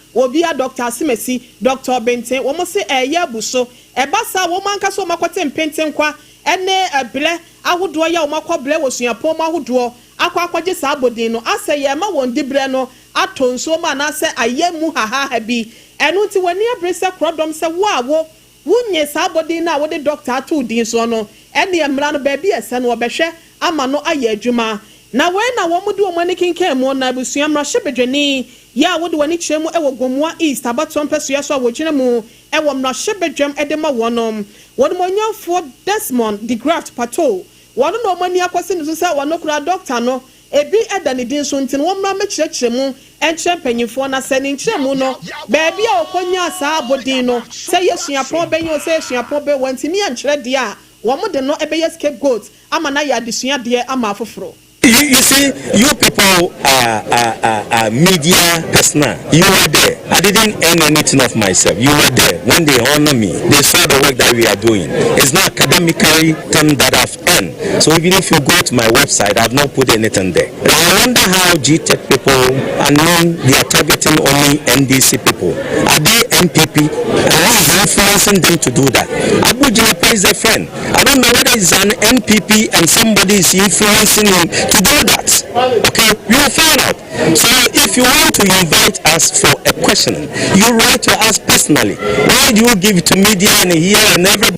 asimesi Dr. Benten wo mo se eye buso eba sa wo manka so makote mpenten kwa ene eble ahodo ya wo makoble wo suapom ahodo akwaje sa abodin no ase ye ma won dibre no atonso ma na se ayemu ha bi enu ti wani abrese krodom se wo wunye sa abodin na wo de doctor atu din so no ene emra no baabi ese no obehwe ama no aye adwuma na we na wo mu de wo mani kinkan mu na abusua mra hyebedwani ya wo de wani kyeremu ewo Gomua East abaton pesua so wo gyina mu ewo mra hyebedwam edema wonom won monyamfo Desmond the Graft Pato won no mani akwase no so say won kura doctor no ebi edani din so ntin wo mra mekyeremu enche panyimfo na sani nkyeremu no baabi a okonya saa abodin no say yesuapon benyo say yesuapon be wantimi ankyere de a wo mo de no ebeye scapegoat ama na ya adesua de ama afoforo. You see, you people are media personnel. You were there. I didn't earn anything of myself. You were there. When they honor me, they saw the work that we are doing. It's not academically thing that I've earned. So even if you go to my website, I've not put anything there. I wonder how GTech people are known. They are targeting only NDC people. Are they MPP? And who is influencing them to do that? Abu Jinapa is a friend. I don't know whether it's an MPP and somebody is influencing him to do that. Okay, we will find out. So if you want to invite us for a questioning, you write to us personally. Why do you give it to media and here and everybody?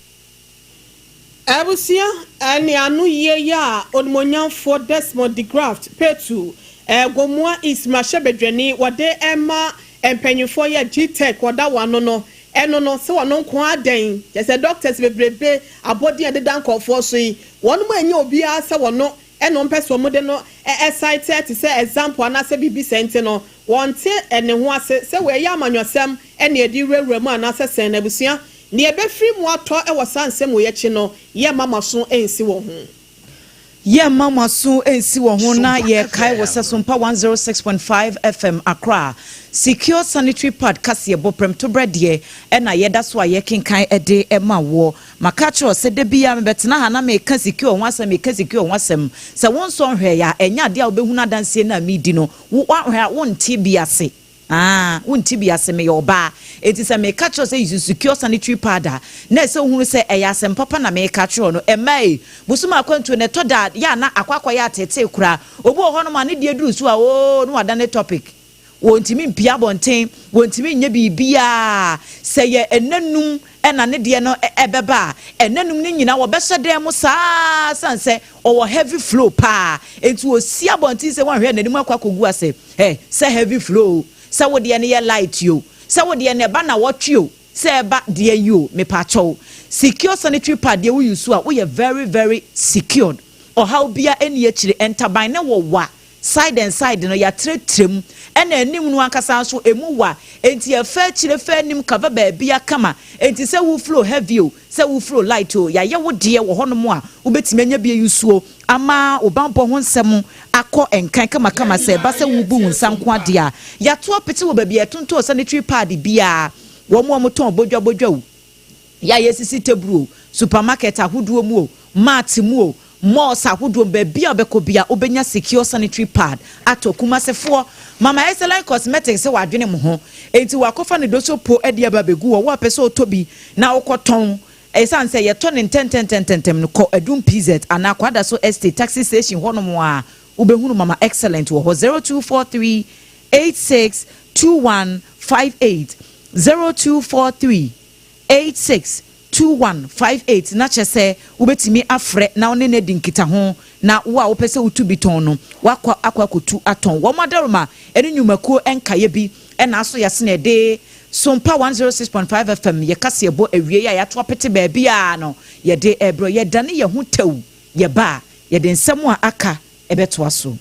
Abusia ani anu ye ya onmonyam for Desmond the Graft Petu Gomua East Mashebedwani wade ema empanyufo ya GTech wada wano no eno no se wano nko aden just doctors bebrebe abodi ade dan kofo so yi wono ma enya obi a se wono eno mpeso mo de no site to say example na se bibi sente no wonte ene ho ase se we ya amanyosem ene edi rewura mu na se sen na busia ne ebe free mu ato e wosansem wo ye chi no ye mama so ensi wo ho ye mama so ensi wo ho na ye kai wo SOMPA 106.5 FM Accra secure sanitary pad kase boprem to brede e na ye da so aye kinkan ede e ma wo makacho se de bia me betena ha na me ka secure ho asem me ka secure ho asem se won so hwe ya enya de a obehunu adanse na mi di no wo hwe a won ti bia se wonti bia se me yoba enti se me catch say you secure sanitary pad na se hunu se eyasem papa na me catch no emai busuma akwantu ne to da ya na akwakwa ya tete kura obu ho no ma ne de duru so a o no wada ne topic wontimi mpia bonten wontimi nya bibia se ye enanum ena ne de no ebeba enanum ne nyina wo beso dem saa sanse o heavy flow pa enti o sia bonten se wan hwe nanim akwakogu ase se heavy flow se wo de ne ye light yo se wo de ne ba na wotwe se ba de yo me pa chow secure sanitary pad de wo use a wo ye very very secured or how bia eni akire enter na wo wa side and side no ya tretrem ena anim no ankasa so emu wa enti e fa chire fa anim cover ba bia kama enti se wo flow heavy o se wo flow light o ya ye wo de wo hono mo a obetime anya bia yusuo ama obampo ho nsem akọ enkan kama se ba se wo bu nsanko ade a ya to apete wo ba bia tonto sanitary pad bia wo mo ton bodwa ya yesisi tebru supermarket ahoduo mu o mart mu o more sahudu baby obekobia obenya secure sanitary pad ato kumasefo mama excellent cosmetics se wadwene mo ho enti wakofa ne doso po ade ababegu wo apese otobi na okoton esan se ye ton 10 no ko adum PZ ana kwada so estate taxi station hono a ubehunu mama excellent wo 0243 862158 0243 862158 na chese ubetimi afre na one ne dinkita ho na wo a wopese utubi ton no wakwa akwakotu aton wo madaroma ene nyumakuo enkaye bi ena aso yase na de SOMPA 106.5 FM ye kase ebo awie ya to pete ba bia no ye de ebro ye dane ye ho taw ye ba ye de nsem a aka ebeto aso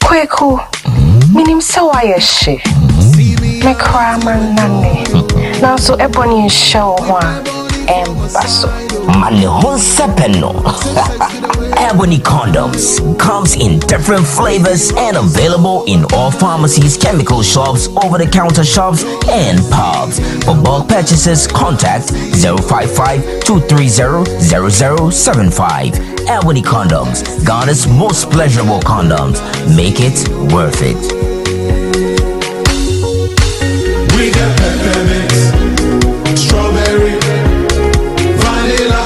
Kweku, minim sawa yeshe. Me cry man nane. Now so ebony show one embasso. Mane hon sepeno. Ebony condoms comes in different flavors and available in all pharmacies, chemical shops, over-the-counter shops, and pubs. For bulk purchases, contact 055-230-0075. Ebony condoms, Ghana's most pleasurable condoms. Make it worth it. We got peppermint, strawberry, vanilla,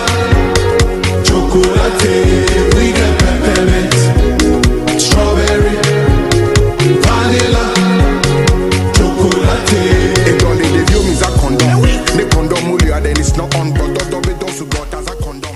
chocolate, we get peppermint, strawberry, vanilla, chocolate. It only the view is a condom. The condom will then it's not on, but don't support as a condom.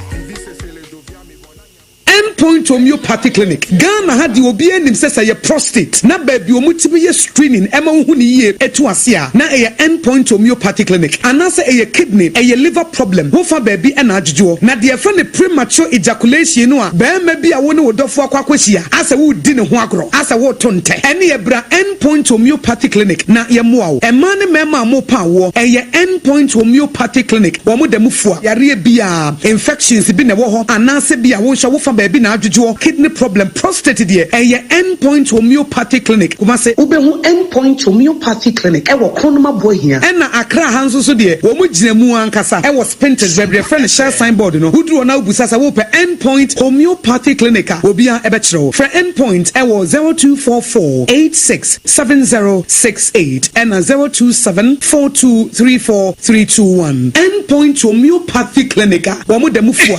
Endpoint Homeopathy Clinic. Ghana had the obi enim say your prostate. Na baby omutimi ye screening ema hu ni ye etu asia. Na e Endpoint Homeopathy Clinic. Anase e kidney, e liver problem. Wo fa baby e na adjujo. Na de friend the premature ejaculation no a be ma bi a wo ne wodofo akwakwahia. Asa wo di ne ho agro. Asa wo tonte. Ene ye bra Endpoint Homeopathy Clinic na ye moa wo. E ma ne mema mo pa wo. E ye Endpoint Homeopathy Clinic. Wo mo dem fua. Yare bia infections bi ne wo ho. Anase bia wo hwa wo fa baby na adjujo. Kidney problem, prostate dear, a Endpoint Homeopathy Clinic. Kuma say, Ubehu Endpoint Homeopathy Clinic. I will Konoma boy here. And na Accra Hanso so dear, Womujinemu Ankasa. I was painted by a friend share signboard, no, who drew now Busasa Wope Endpoint Homeopathy Clinic. Wobia Ebetro. For Endpoint, I was 0244 867068 and 02742343321. Endpoint Homeopathy Clinic. Wamudemufua.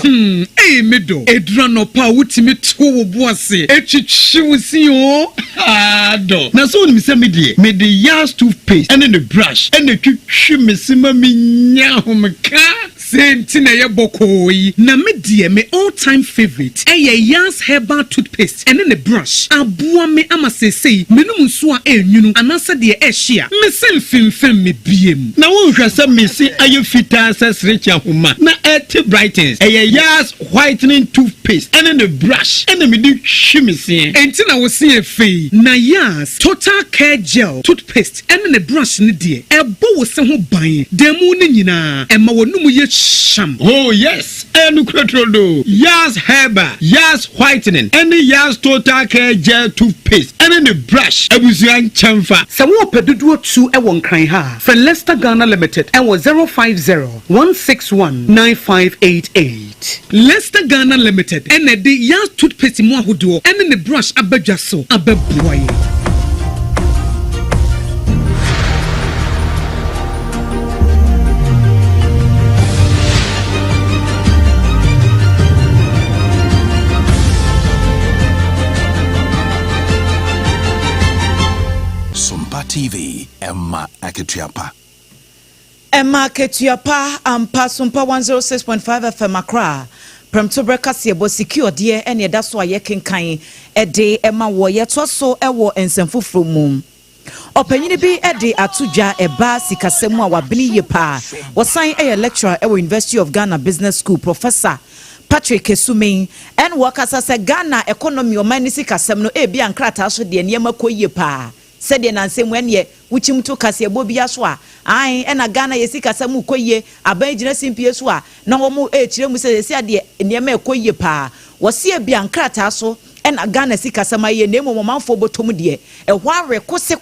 Hey, middle. Edrano pa utimi tuwo buase. Echichimusi o. Do. Na so ni se me the Yas toothpaste and then the brush and the chichimusima minya homeka. Sentina ye bokoi. Na me die me all-time favorite. Eye Yas herbal toothpaste and then the brush. Abua me ama say me no nso a enyunu anasa de ehia. Me selfimfem me biem. Na wo hwɛ sɛ me si aye fita sɛ richa homa. Na eti brightens. Eye Yas whitening toothpaste and then the brush and then me di hwimisi. Enti na wo se efe. Na Yas total care gel toothpaste and then the brush ne die. Ebo wo se ho ban. Demu ne nyina. Ema wo no mu ye sham. Oh yes. Enu kretrodo. Yas herbal, Yas whitening, and the Yas total care gel toothpaste and then the brush. Ebusuan chamfa. Sa wo pedudu 2 e won kan ha. For Leicester Ghana Limited and was 050-161-9588. Leicester Ghana Limited and the Yas toothpaste mo ahodo and then the brush abadwa so ababuaye. TV Emma Aketiapa. Emma Aketiapa ampa SOMPA 106.5 FM Accra. Premtobre kase bo secure de ene da so aye kenkan ede Emma wo ye to so ewo ensemfofro mum. Opanyini bi ede atudwa eba sikasemu a wabili ye pa. Wosan eye lecturer ewo University of Ghana Business School Professor Patrick Esuming and workers as a Ghana economy o manisi kasem no e bi ankrata so de niema koye pa. Said the Nancy when ye, which him took us a bobby aswa. I and a Ghana yesika samu koye, a benjina simpieswa, no more hremu says the Niame koye pa. Was see a biankrata so, and a Ghana sika samaye name of man for botomudie, a warre kose.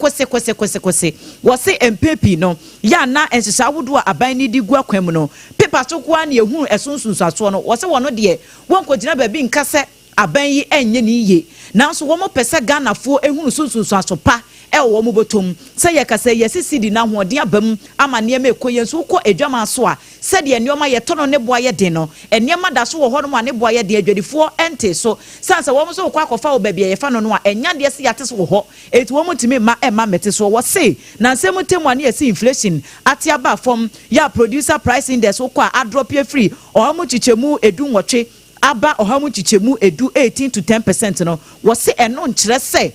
Was say and pepi no, ya na and Sawudua a biny di guaquemono. Pepper took 1 year who as soon as Sassono was a one dear, one could never be in cassette. Abenyi enye ni ye nanso wo mo pese Ghana fo ehunu sunsun asopa e wo mo botom se ye kase ye sisi na hoden abam ama ne ma ekoye nso ko adwama so a se de nneoma ye tono ne boa ye de no nneoma da so wo ho no ma ne boa ye de adwadifo ente so sansa wo mo so kwa kofa wo ba bia ye fa no no a enya de se yate so wo ho eti wo mo timi ma e ma mete so wo se na nsem temu ane ye si inflation ati aba from ya producer price index wo kwa a drop ye free o mo chichemu edu nwotwe aba ohamu chichemu edu 18 to 10% no wose eno nkyere se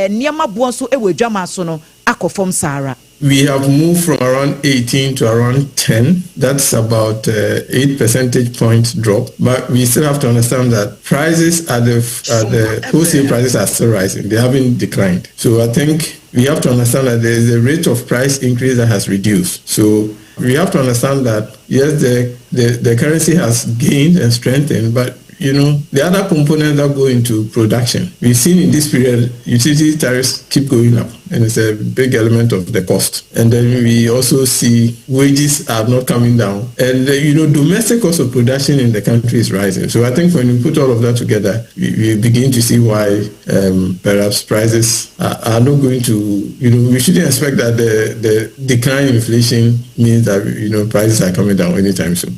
niema boonso ewadwama so no akofom sara. We have moved from around 18 to around 10. That's about 8 percentage points drop. But we still have to understand that prices at the wholesale prices are still rising. They haven't declined. So I think we have to understand that there is a rate of price increase that has reduced. So we have to understand that, yes, the currency has gained and strengthened, but the other components that go into production. We've seen in this period, utility tariffs keep going up, and it's a big element of the cost. And then we also see wages are not coming down. And, domestic cost of production in the country is rising. So I think when you put all of that together, we begin to see why perhaps prices are not going to, we shouldn't expect that the decline in inflation means that, prices are coming down anytime soon.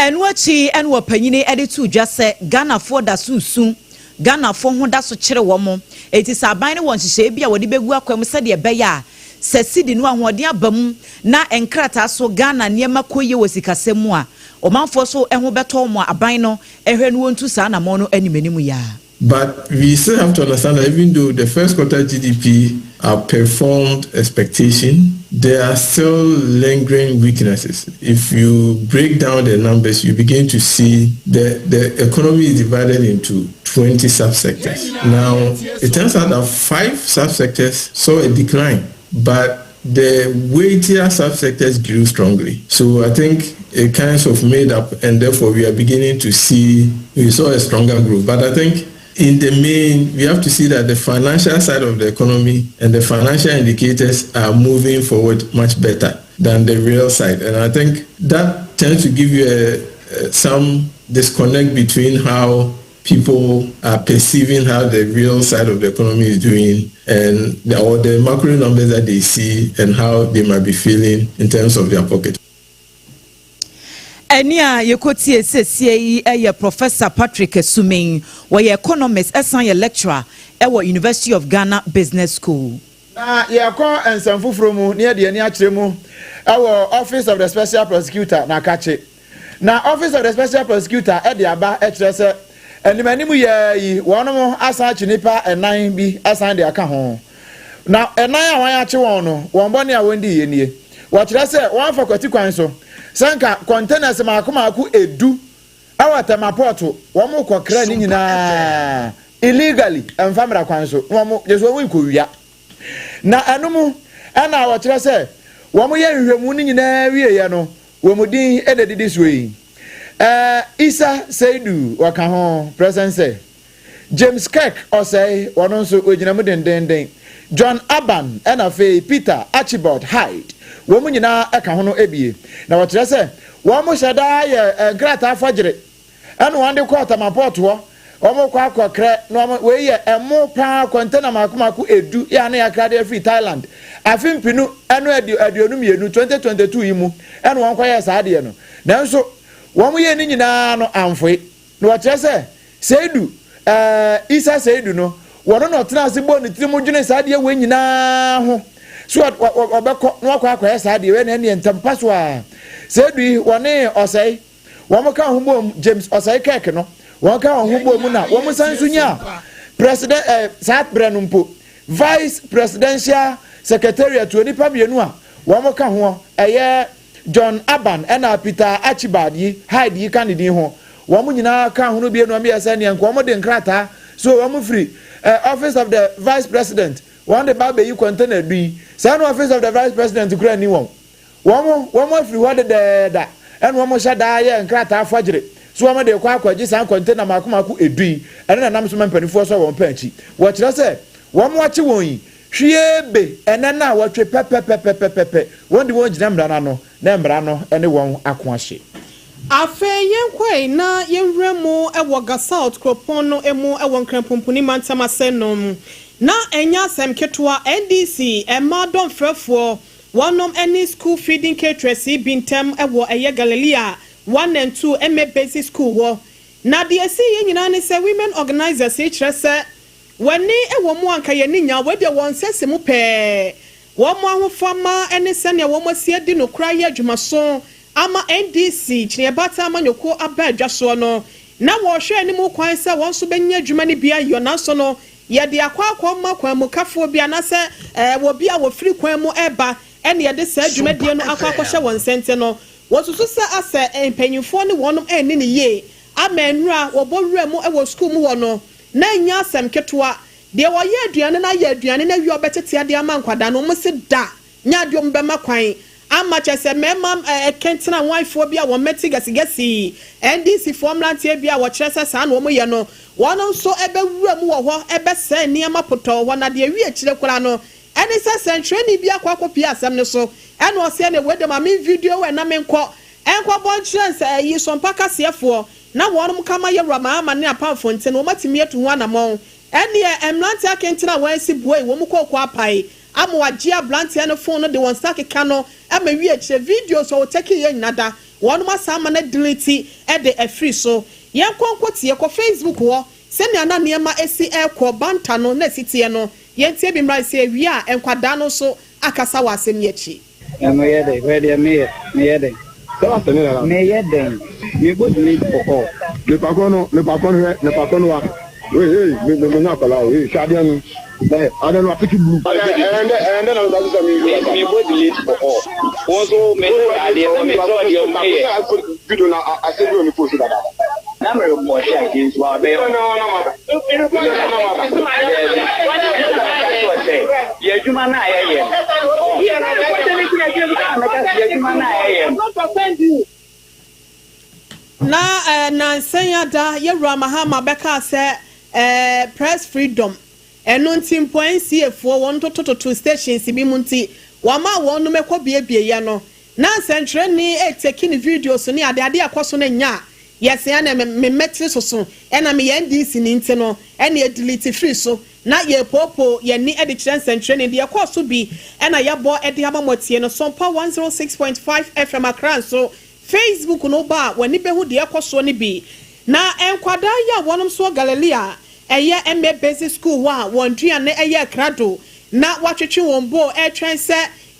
Enwachi enwa panyine editu dwa se Ghana for da susu Ghana for ho da so kire wo mo eti saban ne won hihye bia wodi begu akwam se de beya se sidi no ahoden abam na enkrata so Ghana niema koye wosikasemu a omanfo so eho beto mo aban no ehwe no wontu sa na mo no animanimu ya. But we still have to understand that even though the first quarter GDP outperformed expectation, there are still lingering weaknesses. If you break down the numbers, you begin to see the economy is divided into 20 subsectors. Now, it turns out that 5 subsectors saw a decline, but the weightier subsectors grew strongly. So I think it kind of made up, and therefore we saw a stronger growth. But I think in the main, we have to see that the financial side of the economy and the financial indicators are moving forward much better than the real side. And I think that tends to give you some disconnect between how people are perceiving how the real side of the economy is doing and the macro numbers that they see and how they might be feeling in terms of their pocket. Enia yekoti esesiei eye Professor Patrick Sumin where economist esan ye lecturer ewo University of Ghana Business School. Na yeko ensanfufuro mu ne de ani akire mu ewo Office of the Special Prosecutor na kache. Na Office of the Special Prosecutor e de aba e kire se animanimu ye yi wono asan chinipa enan bi asan de aka ho. Na enan a wan ache won no won bone a wondi ye nie. Wo kire se won fa kwati kwan so sanka containers maku edu awatema porto womo kokra ni nyina illegally emfamra kwan so womo yeso wo ikowia na anumu ana wo kire se womo ye hwehwemu ni nyina wie ye no womo din ededidi suyi Isa Seidu waka ho present say James Kirk osei wono so oginamu den John Aban and afe Peter Archibald Hyde womu nyina eka ho no ebie na wo kire se womu shada ye grata afagire eno wande kwata maport ho womu kwa akokre no we ye emo pa container maku edu ya na ya krade free Thailand afimpinu eno aduonum yenu 2022 yimu eno won kwa ye saade ye no nanso womu ye ni nyina no amfo na wo kire se Seidu Isa Seidu no wono no tena asibo ni tirimu dwene saade ye we nyina ho so obeko no akwa saade we na ne ntampa so a Seidu wone osei womo ka ho James osei keke no won ka ho mu na womo sansunya president Sat Brenumpo vice presidential secretariat to nipa bienu a womo ka ho John Aban and Peter Archibald Hyde yi kanidi ho womo nyina ka ho no bienu am yesa ne enko womo de nkrata so womo free office of the vice president one the babe you container do say no office of the vice president kura ni won womo free what the and womo shada ye nkrata afagire so womo de kwa akwaji san container maku edu and na nam so mpanifo so won panchi wo kire say womo achi won yi hwiebe enena watwe pepepepepepe won di won gina mra no na mra no ene won ako ahye Afeyen kwai na yenwremu ewo ga South Kropon no emu ewo nkrampompuni mantama senom na enya sem ketwa NDC ema don frefo wonom any school feeding caterers bintem ewo eye Galilea 1 and 2 eme basic school wo na de esi nyina ne se women organizers e kire se wani ewo mu anka ye ninya we de won sese mu pe wo mu ahofama ene se ne wo masie di no kra ye adwumaso ama NDC chiriebata amanyoko abadwaso no na wo hwe ani mu kwan se won so benya adwuma ne bia yo na so no ye de akwa ma kwan mu kafo bia na se wo bia wo firi kwan mu eba ene ye de se adwuma die no akwa hye won sente no wo susu se ase empanyimfo ne wonom eni ne ye amenura wo bowura mu e wo school mu wo no na nya asem ketwa de wo ye aduane na ye aduane na wi obetete ade ama nkwada no mo se da nya de om bema kwan ama chese mema kentina wife bia wo meti gasi NDC formulate bia wo chese sa na wo ye no wono so ebewura mu wo ho ebe se niema poto wona de wi akire kura no eni se central ni bia kwakopia asem ne so eno o se ne we de ma me video we na me enko bon chance yi SOMPA kasefo na wonom kama ye rama ama ne apamfo nte no matimi etu ho anamon eni emlante akentina wan si boy wo mu kokwa apai ama wagia blante no phone no de won start keka no ama wi akire video so take ye nyada one ma sama na delete e de afri so yen konkotie ko Facebook wo se ne ana niema esi e ko banta no na sitie no yen tie bi mra se wi a enkwada no so akasa wa asem yechi me yede we de me yede me yede me go delete for all le pakono wa hey me na kala hey shadian I don't know what to do. And then I was like, me go delete for all. Also, me I said you post that. I'm a report against what they no. Yeah, you man na senya da ye Mahama beka se press freedom eno ntimpoansi efo won to stations bi munti wama won no mekọ biebie ye no na sentre ni taking videos ni ade akoso na nya yes ya na me metri so ena me NDC ni nti no ena e delete free so na ye popo ye ni edi chan sentre ni de akoso bi ena ya bo edi amamotie no SOMPA 106.5 FM Accra so Facebook no ba wani behu de akoso ni bi na enkwada ya wonom so Galilea eye MA basic school wa wondua ne eye krado na watwetwe wonbo e twen se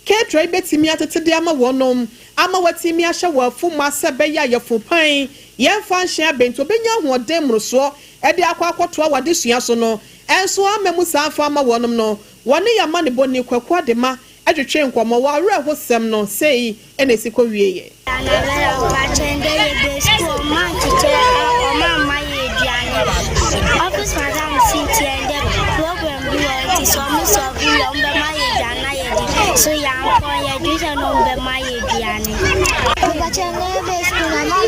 ketre betimi atete ama wonom ama watimi ahye wafu mase be ya yefu pan ye fa hye bento benya hoodem mroso e de akwakoto wade sua so no enso amemu sanfa ama wonom no woni ya ma ne boni kwakwa de ma adwetwe nkomo wa were hosem no sei ene siko wieye Office Madam Cynthia and the program blue is almost of lumber my Diana. So young for your duty and number my Diana. But your name is Mamma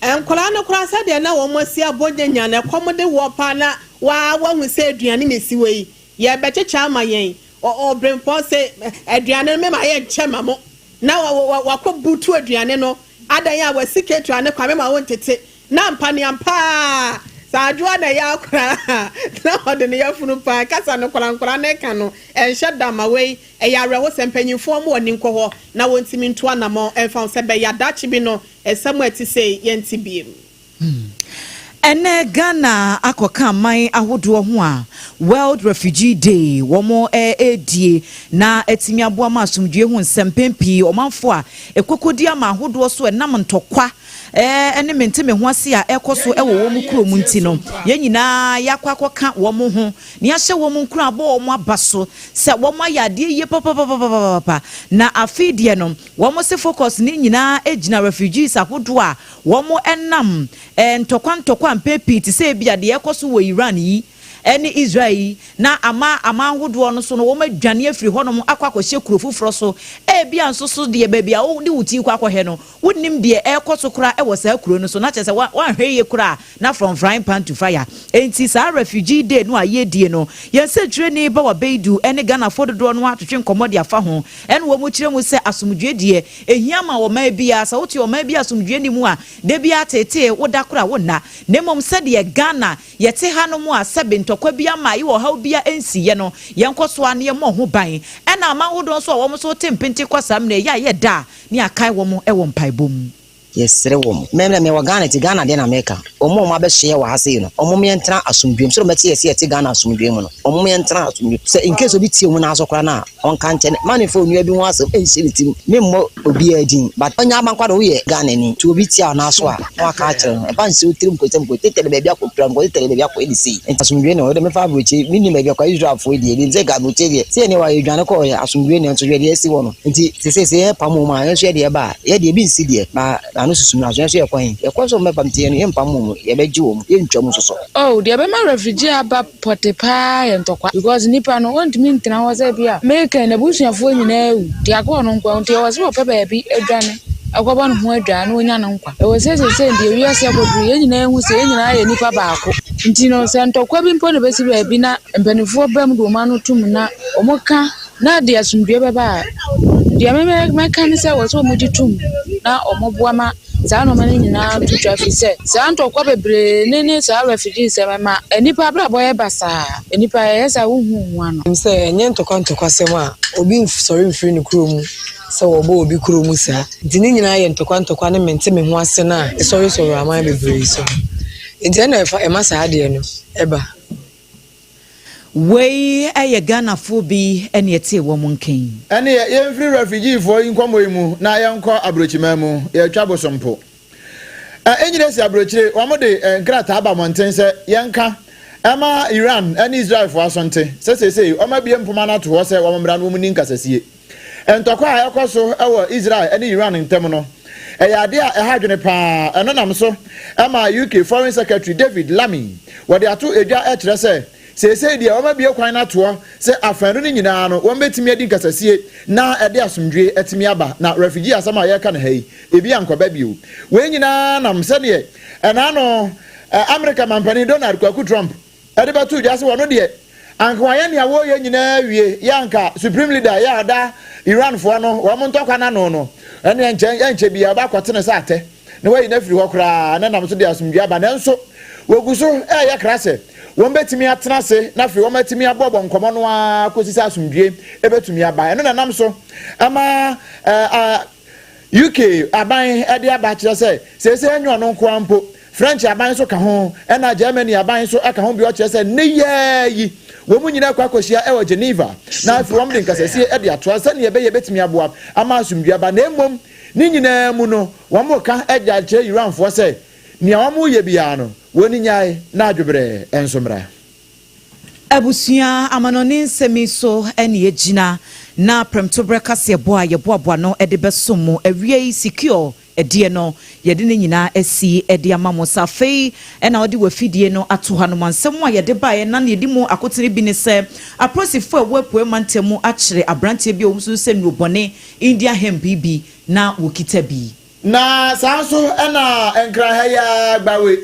Enkola no kura sa de na wo mosi abodenya na komode wo pa na wa hu se aduane mesi wei ye bechecha ama yen o brempo se aduane me ma ye nchema mo na wa kobutu aduane no adan ya wa siketu ane kwa me ma won tete na mpane ampa sa adwa na ya kura na ode ne yafunu pa kasa no kura na ka no enhye dama wei e ya rewo sempanyimfo mo woni nkọ na wontimi nto anamo emfa se be ya dachi bi no esam ati sei yenti biem ene Ghana akoka man ahodo ho a World Refugee Day womo edie na etimi aboa ma asomdwe ho nsempempi omanfo a ekokodi ama ahodo so enam ntokwa ene menteme ho ase a ekoso ewo wo mu kuro mu nti no ye nyina yakwakoka wo mu ho ne ahye wo mu kuro abo wo mu abaso se wo mu ayade ye papa na afidie no wo mu se focus ni nyina ejina refugees ahodo a wo mu enam ntokwa mpepi ti se bia de ekoso wo Iran yi eni Israel na ama ahodo no so no wo madwane afiri honom akwakohye kuro fufuro so bia nso so de bebia wo de wuti kwakohye no wonim de ekoso kura e wo sa kuro no so na chese wan hweye kura na from frying pan to fire enti sa refugee day no aye die no yense twreni ba wa beidu ene Ghana fododo no atwetwe nkomode afa ho ene wo mu kire mu se asomdwe die ehia ma wo ma bia sa wote wo ma bia asomdwe ni mu a de bia tete wo da kura wo na nemom se de Ghana yete hanom a sebe tokwa bia ma yi wo ha bia ensiye no yenkoso ane ye mo ho ban ena amahodo so wo mo so tempenti kwasam na ye da ni akai wo mo e wo mpaibom yesere wo memle me wa Ghana ti Ghana de na America omo ma be hye wa hase no omo me entra asomdwem so meti yesi eti Ghana asomdwem no omo me entra asomdwem se in case obi tie mu na so kra na on kan chene man for nua bi ho asem enhyiri tim me mo obi adin but onya abankwa do ye Ghana ni to obi tie na so a wa ka kire no e ban se otirim ko tem ko tete be bia ko plan ko tete be bia ko edisi asomdwem no de me fa brochi mini me bia ko Israel fo edie ni ze Ghana otie se ni wa edwane ko ye asomdwem ni nso ye de esi wo no nti se pamo ma ye so ye de ba ye de bi nsi de ba anu susum na so ye kwan ye kwa so me pamtie no ye mpamo ye beji wo ye ntwam so oh de be ma refugee aba potepa ye ntokwa because nipa no want me ntina wo se bia make na busuafo nyina ewu de akọ no nkwa nti wo se wo pebe bi edwane akwaba no ho adwane wonya no nkwa e wo se de wiase akodu ye nyina ehu se ye nyina ye nipa baako nti no se ntokwa bi mpo ne besi ba bi na mpanifo bam do ma no tum na omoka na de asomdwe beba dia me kan say wo so mo ditum na omoboa ma za no mani nyina to trafi say za ntokwa bebre ne sa refugee say ma enipa bra boy basa enipa yesa wo hu ano say enye ntokwa sem a obi sorry mfiri ne kurom say wo bo obi kurom sa ntini nyina ye ntokwa ne mente me ho ase na sorry aman bebre so enti na e ma sa ade no eba Way a Ghana phobi and yet say woman king. And ye free refugee for in Quamu, na yanko abrochimemu, ye trouble sompo. Engineers abrochi, one de Grataba Mountain say, Yanka, Emma, Iran, and Israel for Asante. Say, Oma be Pumana to us, a woman brand woman in Cassasi. And Tokwa, also our Israel and Iran in Terminal. A idea a hydrogen pa, and I'm so Emma UK Foreign Secretary David Lammy. What they are two a say. Say the Oma be a quina tour, say a friend in Yano, one bet me a dinkasasi, na a dear sumdre at Miaba, now refugee as some I can hay, if you uncle baby. When you know, I'm saying, and I know American company Donald Kwaku Trump. Ediba two just one of the Uncle Yania warrior in Yanka, Supreme Leader Yada, Iran for no, Ramon Tokana no, and then Chebi about Quatinasate. No way in every walk, and then I'm so there some Jab and so, Woguso, eh, Yakrase. One bet me at Nase, Nafi, one bet me a bob on Common Cosisa Sumdre, ever to me a buy, and then I'm so. Ama UK, I buy at the bachelor say, you are no quampo, French, I buy so Cajon, and Germany, I buy so I can home be watchers and nay, woman in Aquacosia, Ewa Geneva. Now, if one thing, as I say, at the trust, and you bet me a bob, Ama Sumdre, but name Nina Muno, one more can add that you run for say, Niamu Yebiano. Woni nyai na adwobre ensomra abusia amanonin semiso ene agina na premto brekase boa ye boa no ede besomo awie secure edie no yede ne nyina asi ede amamo safei ena ode wafidie no ato hanom ansem a yede bae na ne dimu akotene bi ne se aprosifo awapu mantemu akire abrante bi omsu se nubone India hembibi na wokita bi na sanso ena enkra ya gbawe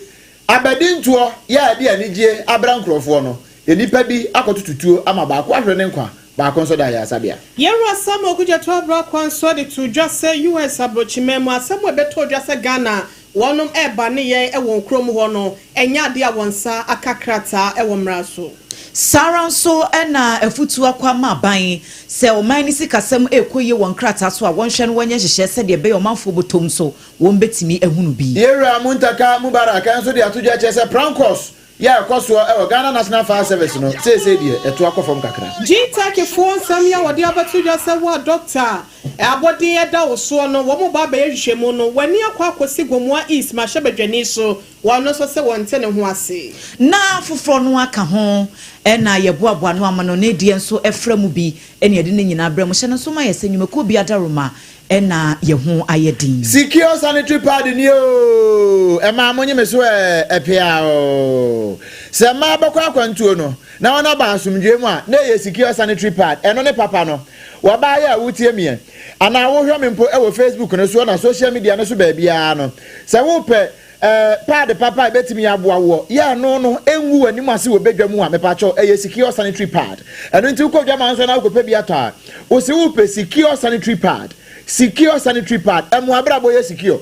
abedintuo ya de anigye abrankrofo no enipa bi akotututuo ama ba ko ahwe ne nkwa ba ko nso da ya sabia yero samo kuja to abra kwanso de to just say US abrochimemu asamo beto just say Ghana wonom eba ne ye ewon krom ho no enya de awonsa akakrata ewo mraso Saranso ena efutu akwa maban se oman ni sikasem ekoye won krata so a wonhwe no wonye hyehye se de be omanfo botom so won betimi ehunu bi yera muntaka mubaraka enso de atodja che se prankos ya koso e Ghana National Fire Service no say de eto akofom kakra G-Tech phone sam ya wode abatuja se wa doctor abodi eda oso no wo mo ba ba yehwehwemu no wani akwa akosi gomua east ma hyebedwani so wono so se wonte ne ho ase na foforo no aka ho ena yeboaboa no amano ne die nso eframu bi ene yede ne nyina brɛ mo hye no so ma yɛsɛ nyumako bi adaroma ena ye ho ayedin secure sanitary pad ni o e ma monye meso epia o se ma bakwa kwantuo no na wona ba asomdwe mu a na ye secure sanitary pad eno ne papa no wa ba ya wutie mie ana wo hwe me mpo e wo Facebook no so na social media no so ba bia no se wo pe pad papa betimi aboa wo ya no enwu anim ase wo bedwa mu a me pa cho e secure sanitary pad eno nti ko dwa man so na ko pe bia to a wo se wo pe secure sanitary pad secure sanitary pad emu abrabo ye secure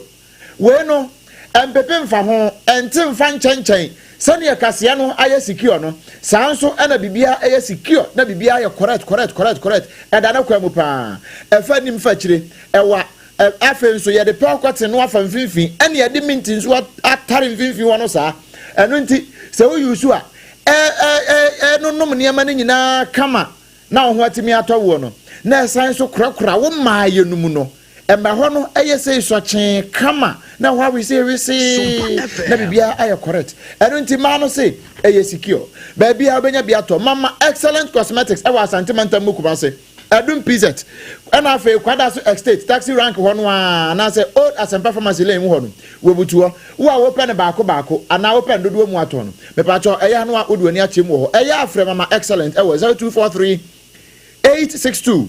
we no empepe mfa ho ente mfa nchenchen sane ye kasea no aye secure no sanso na bibia aye secure na bibia aye correct eda na kwa mu pa efa nim fa kire ewa afen so ye de pocket no afa mfinfin ene ye de mintin so atare mfinfin wono saa eno nti se wo yusu a no nom ne ma nyina kama na ho atimi atɔwo no na san so krakra wo maaye numu no emma ho no eye sei so chen kama na ho we say na bibia aye correct eno nti ma no say eye secure ba bia obenya bia to mama excellent cosmetics e wa sentimental mukuba say adum pz ena afa kwada so estate taxi rank ho no na say old as performance lane ho no we butuo wo a wo pen baako ana wo pen dodo mu ato no me pa cho eye no a oduani achim ho eye afre mama excellent e wo 0243 862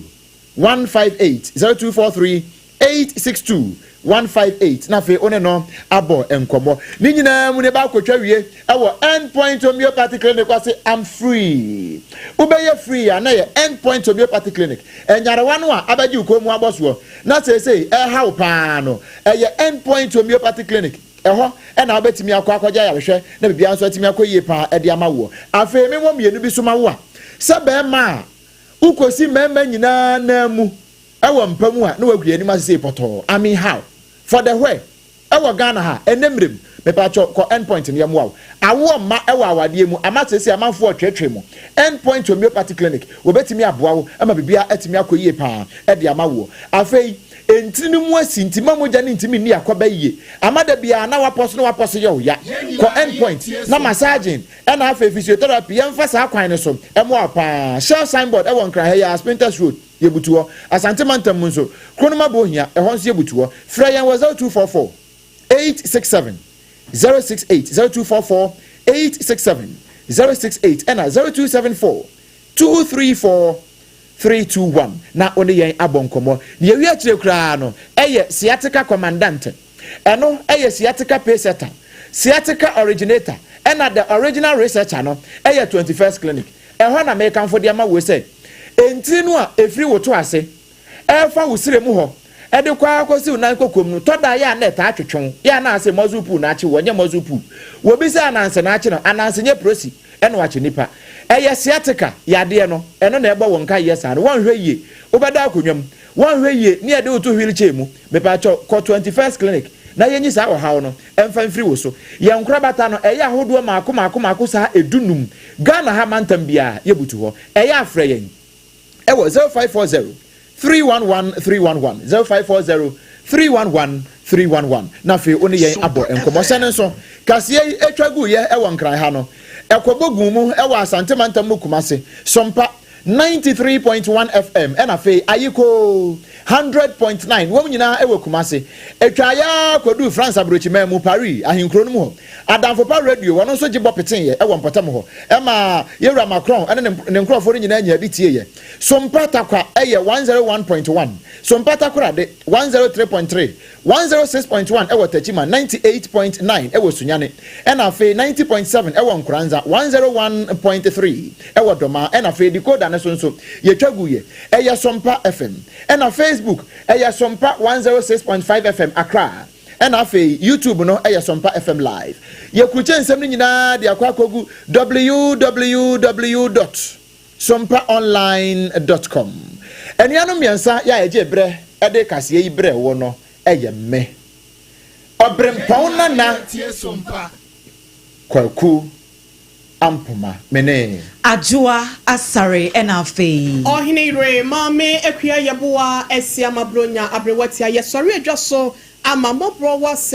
158 0243 862 158 na fe one no abo enkomo ni nyina mu ne ba kwotwa wie ewo endpoint homeopathic clinic kwase I'm free ubeye free ya na ye endpoint homeopathic clinic enyarewa no a abaji ukomu aboso na say ha pa no ye endpoint homeopathic clinic eho e na obetimi akwaja ya hwehwe na bibia nso atimi akoyie pa e de amawo afa me mo mienu bi so mawo a sebe ma ukosi mema nyina na mu ewo mpamu a na wagua ni masese poto I mean how for the way ewo Ghana ha enemrem me pa cho ko endpoint ne yamo awo ma ewo awade mu amatese amanfo otwetwe mu endpoint homeopathic clinic wobetimi aboawo ama bibia atimi akoyie pa e de amawo afei entini mu asintima moja ni ntimi ni akoba yie amada bia na waposo yo ya ko endpoint na massaging e na afei physiotherapy yemfa sa akwan ne so emo apa shell signboard e won kra he ya Sprinters Road yebutuo asante mantam munso kronoma bohia e honso yebutuo fra yan was 0244 867 068 0244 867 068 and 0274 234 321 na oni yen abonkomo ye wi akire kra no eye sciatica commandant eno eye sciatica pacesetter sciatica originator and the original researcher no eye 21st clinic ehwa na me kan fo de ma we say entinu a efri woto ase efa wusire mu ho ede kwa akosi unan kokom no toda ya na ta atwetwon ya na ase mozupu na achi wonye mozupu wo bi se ananse na achi no ananse nye prosi eno achi nipa eye sciatica yade no eno na ebo wonka yesa no won hwe yie obeda akonwam won hwe yie ne ede oto wheelchair mu me pa cho ko 21st clinic na yenyi sa wo hawo no emfa mfiri wo so ye nkura bata no eye ahodo maako sa edunum Ghana ha mantam bia yebutu ho eye afre yen ewo 0540 311 311 0540 311 311 na fe oni yen abo enkomo sene so kase etwagu ye ewo nkran ha no ekobogu mu ewo asante mantam mu kumase sompa 93.1 FM and afe ayiko 100.9 wo nyina ewe kumase etwaya kodu France abrochi memu Paris ahinkro no mu adamfo pa radio wono so gibo peten ye ewo mpotam ho ema yewra Macron ene ne nkrofo nyina nya bi tie ye sompa takwa eye 101.1 sompa takwa de 103.3 106.1 ewo tachima 98.9 ewo sunyane and afe 90.7 ewo nkranza 101.3 ewo doma and afe decoder so yetwagu ye eya sompa FM and na Facebook eya sompa 106.5 FM Accra and na YouTube no eya sompa FM live ye kuche nsem ni nyina de akwa kogu www.sompaonline.com eniano miensa ya eje bre ede kase yi bre wo no eye me obrempon na sompa kwaku ampuma mene ajua asare enafe ohinire mame ekua yeboa esia mabronya abrewatia ye sori adwaso amamobro was